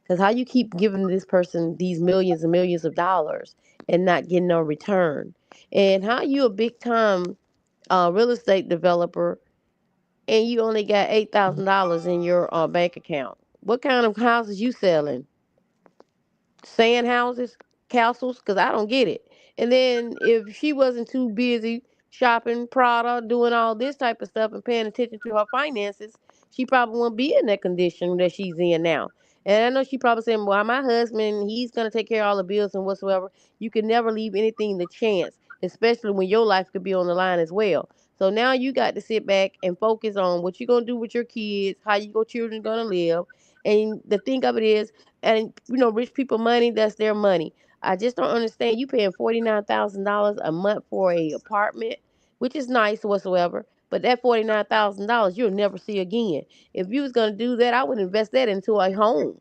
Because how you keep giving this person these millions and millions of dollars and not getting no return? And how you a big time real estate developer and you only got $8,000 in your bank account? What kind of houses you selling? Sand houses, castles, because I don't get it. And then if she wasn't too busy shopping Prada, doing all this type of stuff and paying attention to her finances, she probably wouldn't be in that condition that she's in now. And I know she probably saying, well, my husband, he's going to take care of all the bills and whatsoever. You can never leave anything to chance, especially when your life could be on the line as well. So now you got to sit back and focus on what you're going to do with your kids, how your children going to live, And the thing of it is, and rich people money, that's their money. I just don't understand. You paying $49,000 a month for a apartment, which is nice whatsoever. But that $49,000 you'll never see again. If you was gonna do that, I would invest that into a home.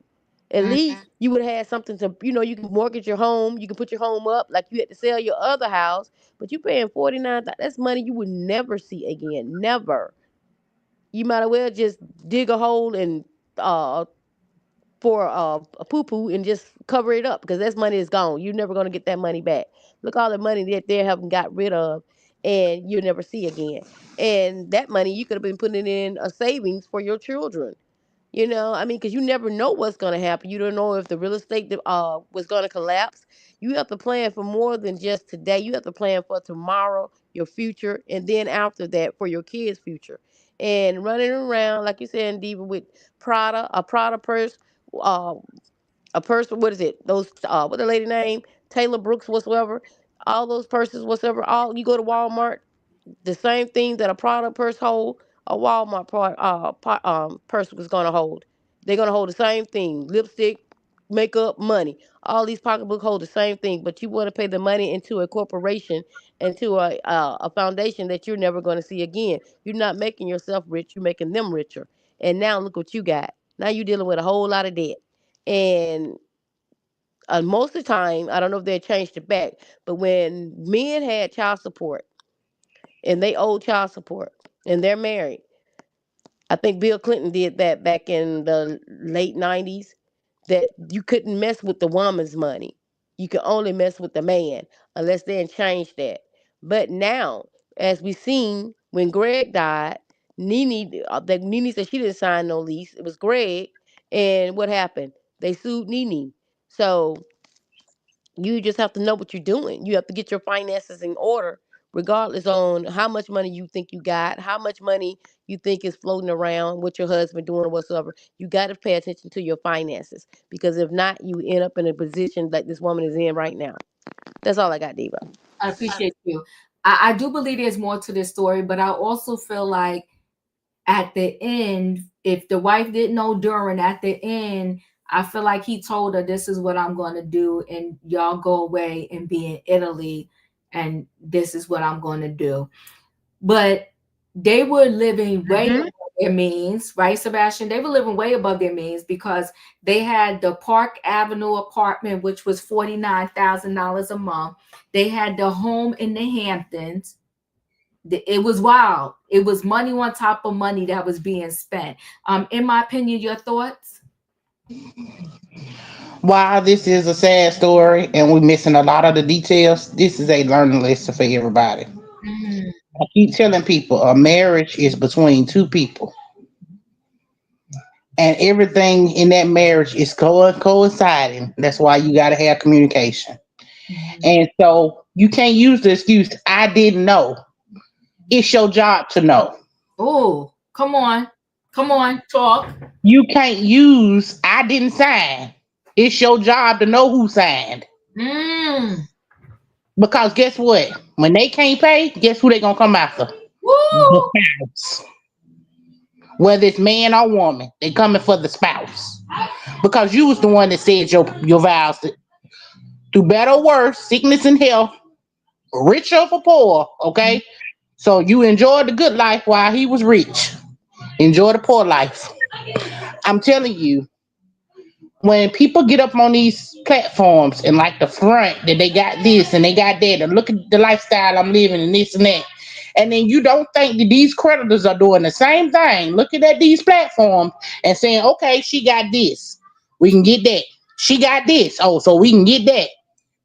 At least you would have had something to, you can mortgage your home, you can put your home up like you had to sell your other house. But you paying 49, that's money you would never see again. Never. You might as well just dig a hole and uh for a poo poo and just cover it up because that money is gone. You're never gonna get that money back. Look all the money that they haven't got rid of, and you'll never see again. And that money you could have been putting in a savings for your children. I mean, because you never know what's going to happen. You don't know if the real estate was going to collapse. You have to plan for more than just today. You have to plan for tomorrow, your future, and then after that for your kids' future. And running around, like you said, Diva, with a Prada purse, uh, a purse, what is it? Those, what the lady name? Taylor Brooks, whatsoever. All those purses, whatsoever. All you go to Walmart, the same thing that a product purse hold, a Walmart purse was gonna hold. They're gonna hold the same thing: lipstick, makeup, money. All these pocketbook hold the same thing, but you want to pay the money into a corporation, into a foundation that you're never going to see again. You're not making yourself rich; you're making them richer. And now look what you got. Now you're dealing with a whole lot of debt, and most of the time, I don't know if they changed it back, but when men had child support and they owe child support and they're married. I think Bill Clinton did that back in the late 90s, that you couldn't mess with the woman's money. You could only mess with the man unless they changed that. But now, as we seen when Greg died, Nene said she didn't sign no lease. It was Greg. And what happened? They sued Nene. So you just have to know what you're doing. You have to get your finances in order, regardless on how much money you think you got, how much money you think is floating around, what your husband doing or whatsoever. You got to pay attention to your finances, because if not, you end up in a position like this woman is in right now. That's all I got, Diva. I appreciate you. I do believe there's more to this story, but I also feel like at the end, if the wife didn't know during, at the end, I feel like he told her, this is what I'm going to do, and y'all go away and be in Italy, and this is what I'm going to do. But they were living way above their means, right, Sebastian? They were living way above their means because they had the Park Avenue apartment, which was $49,000 a month. They had the home in the Hamptons. It was wild. It was money on top of money that was being spent. In my opinion, your thoughts? While this is a sad story and we're missing a lot of the details, this is a learning lesson for everybody. Mm. I keep telling people a marriage is between two people, and everything in that marriage is coinciding. That's why you got to have communication. And so you can't use the excuse, I didn't know. It's your job to know. Oh, come on. Come on, talk. You can't use, I didn't sign. It's your job to know who signed. Mm. Because guess what? When they can't pay, guess who they gonna come after? The Woo! spouse. Whether it's man or woman, they coming for the spouse. Because you was the one that said your vows through better or worse, sickness and health, rich or for poor, okay? So you enjoyed the good life while he was rich. Enjoy the poor life. I'm telling you, when people get up on these platforms and like the front that they got this and they got that, and look at the lifestyle I'm living and this and that, and then you don't think that these creditors are doing the same thing, looking at these platforms and saying, okay, she got this, we can get that. She got this, oh, so we can get that.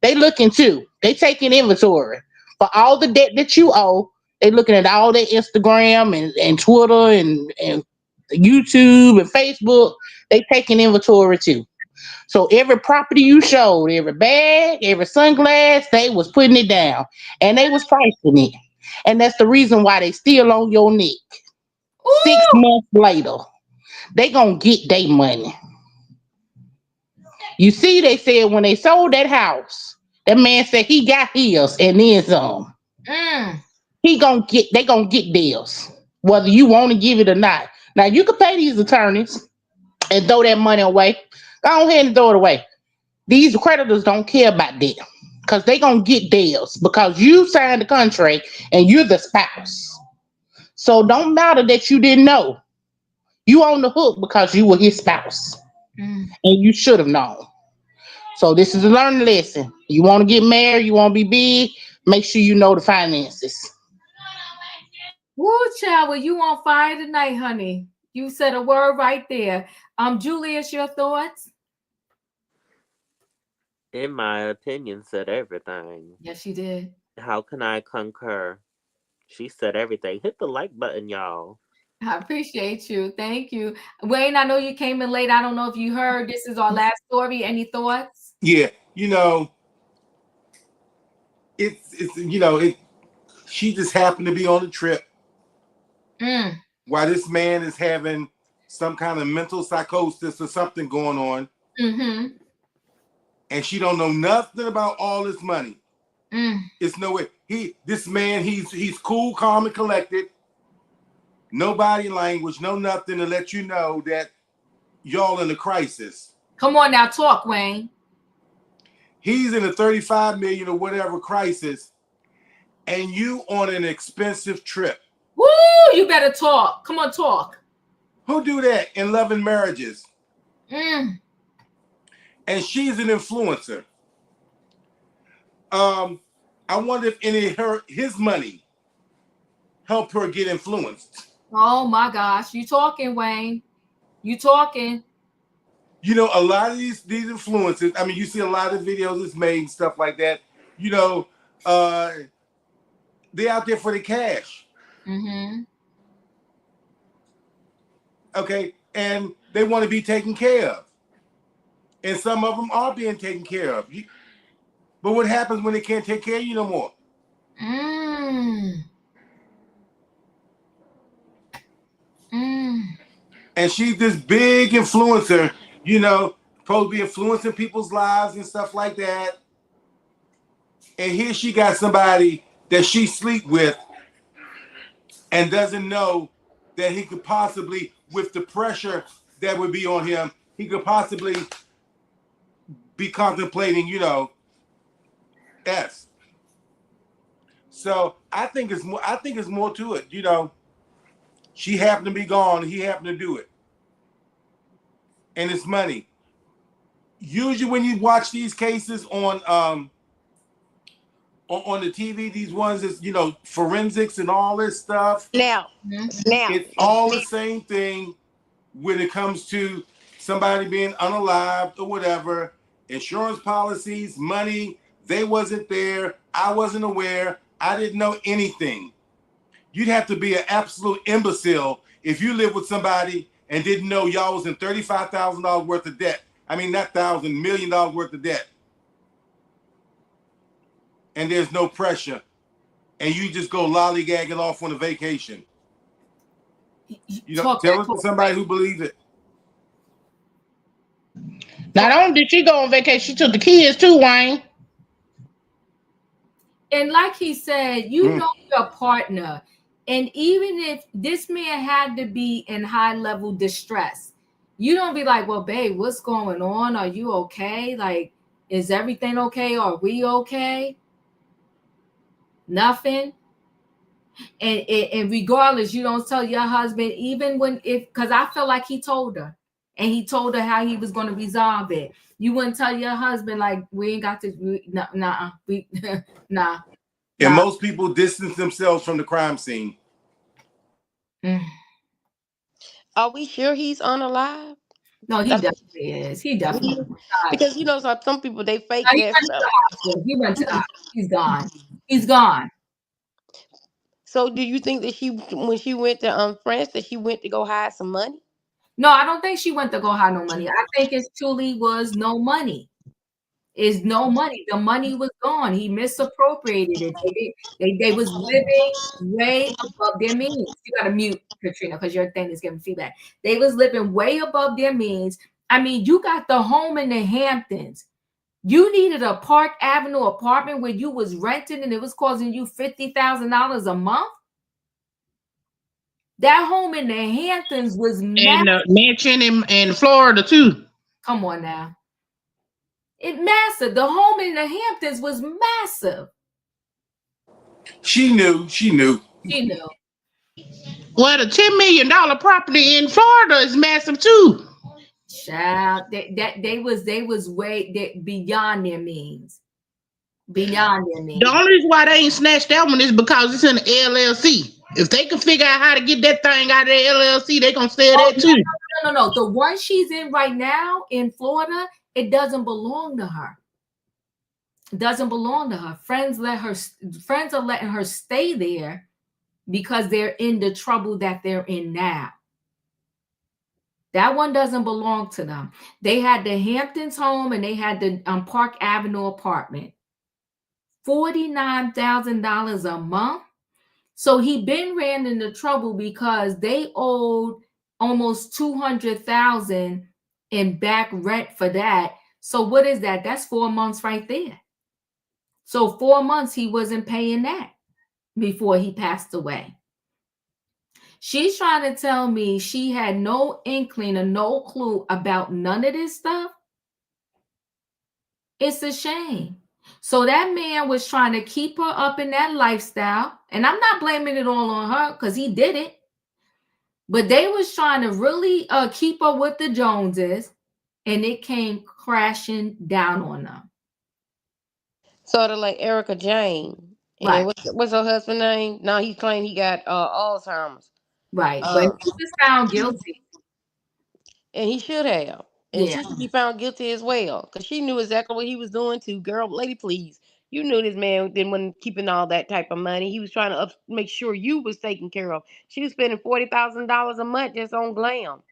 They looking too. They taking inventory for all the debt that you owe. They looking at all their Instagram and Twitter and YouTube and Facebook. They taking inventory too. So every property you showed, every bag, every sunglass, they was putting it down and they was pricing it. And that's the reason why they still on your neck. Six Ooh! months later, they gonna get their money. You see, they said when they sold that house, that man said he got his and then some. Mm. They gonna get theirs, whether you want to give it or not. Now you can pay these attorneys. and throw that money away. Go ahead and throw it away. These creditors don't care about that because they gonna get theirs because you signed the contract and you're the spouse. So don't matter that you didn't know. You on the hook because you were his spouse and you should have known. So this is a learning lesson. You want to get married, you want to be big, make sure you know the finances. Woo, child, well, you on fire tonight, honey. You said a word right there. Julius, your thoughts? In my opinion, said everything. Yes, she did. How can I concur? She said everything. Hit the like button, y'all. I appreciate you. Thank you. Wayne, I know you came in late. I don't know if you heard. This is our last story. Any thoughts? Yeah, it's she just happened to be on the trip while this man is having some kind of mental psychosis or something going on. And she don't know nothing about all this money. It's no way. This man, he's cool, calm, and collected. No body language, no nothing to let you know that y'all in a crisis. Come on now, talk, Wayne. He's in a 35 million or whatever crisis, and you on an expensive trip. Woo! You better talk. Come on, talk. Who do that in loving marriages? And she's an influencer. I wonder if any of his money helped her get influenced. Oh my gosh, you talking, Wayne? You talking? A lot of these influencers. I mean, you see a lot of videos that's made and stuff like that. They out there for the cash. Okay, and they want to be taken care of, and some of them are being taken care of. But what happens when they can't take care of you no more? And she's this big influencer, supposed to be influencing people's lives and stuff like that. And here she got somebody that she sleep with and doesn't know that he could possibly, with the pressure that would be on him, he could possibly be contemplating, S. So I think it's more to it, She happened to be gone, he happened to do it. And it's money. Usually when you watch these cases on the TV, these ones is, forensics and all this stuff. Now, it's all the same thing when it comes to somebody being unalived or whatever. Insurance policies, money, they wasn't there. I wasn't aware. I didn't know anything. You'd have to be an absolute imbecile if you lived with somebody and didn't know y'all was in $35,000 worth of debt. I mean, not $1,000, $1 million worth of debt. And there's no pressure. And you just go lollygagging off on a vacation. Tell it to somebody who believes it. Not only did she go on vacation, she took the kids too, Wayne. And like he said, you know your partner. And even if this man had to be in high level distress, you don't be like, well, babe, what's going on? Are you okay? Like, is everything okay? Are we okay? Nothing. And regardless, you don't tell your husband, even because I feel like he told her. And he told her how he was going to resolve it. You wouldn't tell your husband, like, we ain't got to, nah. And most people distance themselves from the crime scene. Are we sure he's unalive? No, he definitely is. He definitely is. Because, some people, they fake that stuff. He went to the hospital. He's gone. He's gone. So do you think that when she went to France, that she went to go hide some money? No, I don't think she went to go hide no money. I think it truly was no money. It's no money. The money was gone. He misappropriated it. They was living way above their means. You got to mute, Katrina, because your thing is giving feedback. They was living way above their means. I mean, you got the home in the Hamptons. You needed a Park Avenue apartment where you was renting and it was causing you $50,000 a month. That home in the Hamptons was And massive. mansion in Florida too. Come on now. It massive. The home in the Hamptons was massive. She knew. She knew. Well, the $10 million property in Florida is massive too. Child, they was way beyond their means. Beyond their means. The only reason why they ain't snatched that one is because it's in the LLC. If they can figure out how to get that thing out of the LLC, they gonna sell that too. No. The one she's in right now in Florida, it doesn't belong to her. It doesn't belong to her. Friends are letting her stay there because they're in the trouble that they're in now. That one doesn't belong to them. They had the Hamptons home and they had the Park Avenue apartment. $49,000 a month. So he been ran into trouble because they owed almost $200,000 in back rent for that. So what is that? That's 4 months right there. So 4 months he wasn't paying that before he passed away. She's trying to tell me she had no inkling or no clue about none of this stuff. It's a shame. So that man was trying to keep her up in that lifestyle. And I'm not blaming it all on her because he did it. But they was trying to really keep her with the Joneses. And it came crashing down on them. Sort of like Erica Jane. Right. And what's her husband's name? No, he claimed he got Alzheimer's. Right. But he was found guilty. And he should have. And Yeah. she should be found guilty as well. Because she knew exactly what he was doing too. Girl, lady, please. You knew this man didn't want keeping all that type of money. He was trying to make sure you was taken care of. She was spending $40,000 a month just on glam.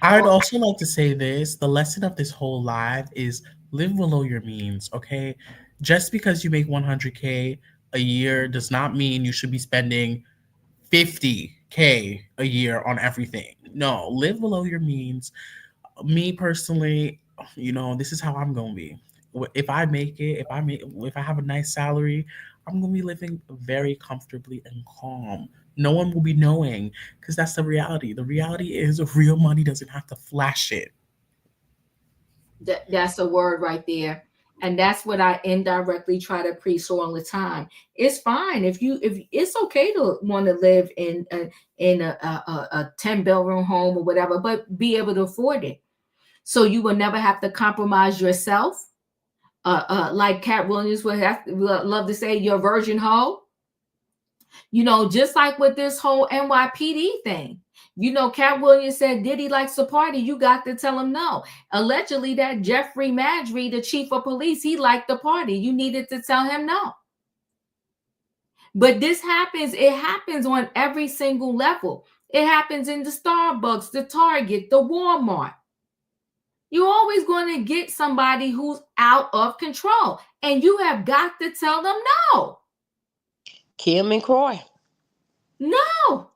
I'd also like to say this. The lesson of this whole live is live below your means, okay? Just because you make $100K a year does not mean you should be spending $50K a year on everything. No, live below your means. Me personally, this is how I'm going to be. If I make it, if I have a nice salary, I'm going to be living very comfortably and calm. No one will be knowing because that's the reality. The reality is real money doesn't have to flash it. That's a word right there. And that's what I indirectly try to preach all the time. It's fine if it's okay to want to live in a 10-bedroom home or whatever, but be able to afford it. So you will never have to compromise yourself. Like Cat Williams would love to say, your virgin hoe. Just like with this whole NYPD thing. Cat Williams said Diddy likes to party. You got to tell him no. Allegedly, that Geoffrey Madry, the chief of police, he liked the party. You needed to tell him no. But this happens. It happens on every single level. It happens in the Starbucks, the Target, the Walmart. You're always going to get somebody who's out of control. And you have got to tell them no. Kim and Croy. No.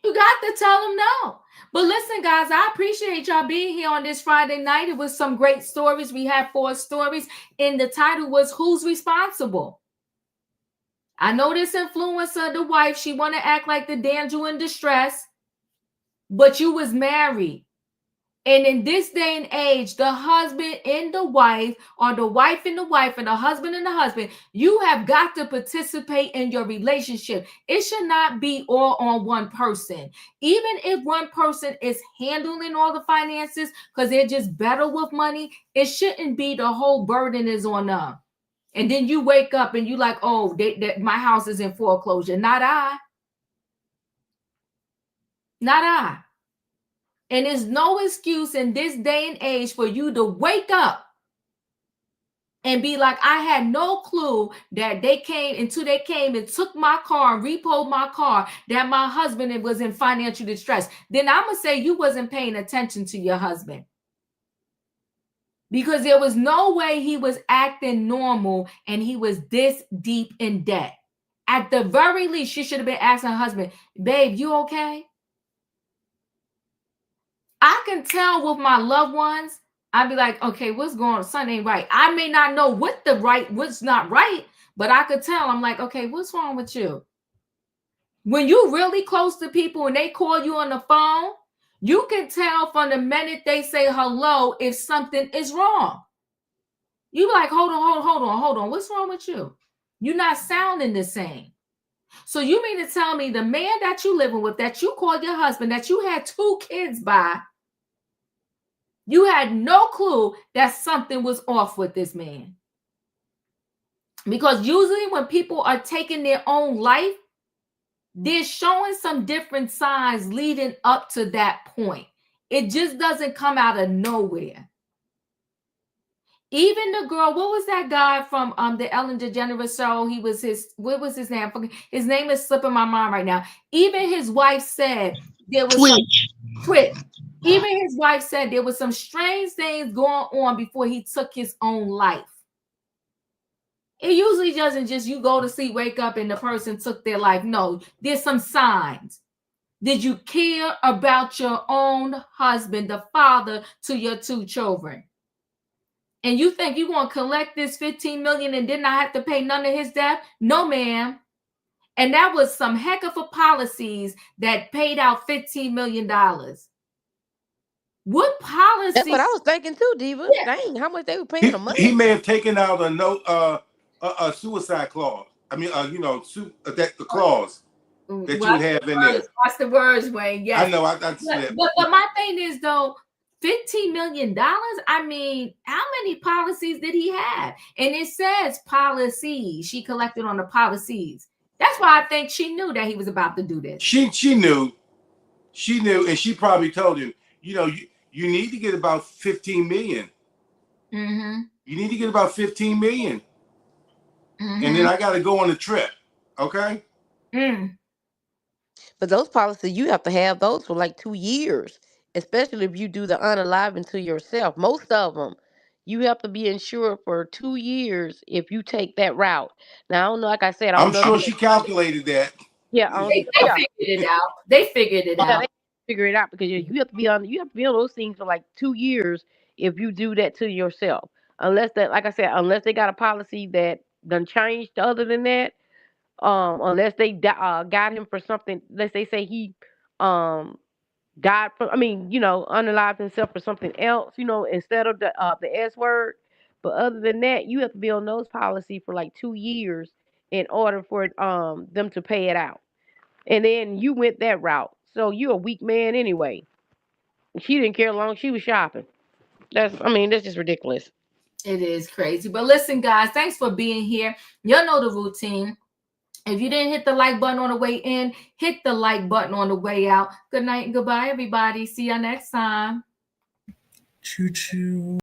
You got to tell them no. But listen, guys, I appreciate y'all being here on this Friday night. It was some great stories. We had 4 stories. And the title was Who's Responsible? I know this influencer, the wife, she want to act like the damsel in distress. But you was married. And in this day and age, the husband and the wife, or the wife and the wife, and the husband and the husband, you have got to participate in your relationship. It should not be all on one person. Even if one person is handling all the finances because they're just better with money, it shouldn't be the whole burden is on them. And then you wake up and you like, oh, my house is in foreclosure. Not I. Not I. And there's no excuse in this day and age for you to wake up and be like, I had no clue that they came and took my car and repoed my car, that my husband was in financial distress. Then I'm going to say you wasn't paying attention to your husband. Because there was no way he was acting normal and he was this deep in debt. At the very least, she should have been asking her husband, babe, you okay? I can tell with my loved ones, I'd be like, okay, what's going on? Something ain't right. I may not know what's not right, but I could tell. I'm like, okay, what's wrong with you? When you really close to people and they call you on the phone, you can tell from the minute they say hello if something is wrong. You like, hold on. What's wrong with you? You're not sounding the same. So you mean to tell me the man that you living with, that you called your husband, that you had 2 kids by, you had no clue that something was off with this man? Because usually when people are taking their own life, they're showing some different signs leading up to that point. It just doesn't come out of nowhere. Even the girl, what was that guy from the Ellen DeGeneres show? He was what was his name? His name is slipping my mind right now. Even his wife said there was Twitch. Even his wife said there was some strange things going on before he took his own life. It usually doesn't just you go to sleep, wake up, and the person took their life. No, there's some signs. Did you care about your own husband, the father to your 2 children? And you think you want to collect this $15 million and did not have to pay none of his debt? No, ma'am. And that was some heck of a policies that paid out $15 million. What policy? That's what I was thinking too, Diva. Yeah. Dang, how much they were paying a month? He may have taken out a suicide clause. I mean, the clause that you would have in there. Watch the words, Wayne. Yes. I know. But my thing is though, $15 million. I mean, how many policies did he have? And it says policies. She collected on the policies. That's why I think she knew that he was about to do this. She knew, and she probably told him, you need to get about 15 million. Mm-hmm. You need to get about 15 million. Mm-hmm. And then I got to go on a trip. Okay. Mm. But those policies, you have to have those for like 2 years, especially if you do the unaliving to yourself. Most of them, you have to be insured for 2 years if you take that route. Now, I don't know, like I said, I don't I'm know sure she calculated that. Yeah, They figured it out. They figured it out. They figure it out because you have to be on those things for like 2 years if you do that to yourself. Unless that, like I said, unless they got a policy that done changed other than that. Unless they got him for something. Let's say he died from, unalived himself for something else, instead of the S word. But other than that, you have to be on those policy for like 2 years in order for them to pay it out. And then you went that route, so you're a weak man anyway. She didn't care how long she was shopping. That's just ridiculous. It is crazy. But listen, guys, thanks for being here. Y'all know the routine. If you didn't hit the like button on the way in, hit the like button on the way out. Good night and goodbye, everybody. See y'all next time. Choo-choo.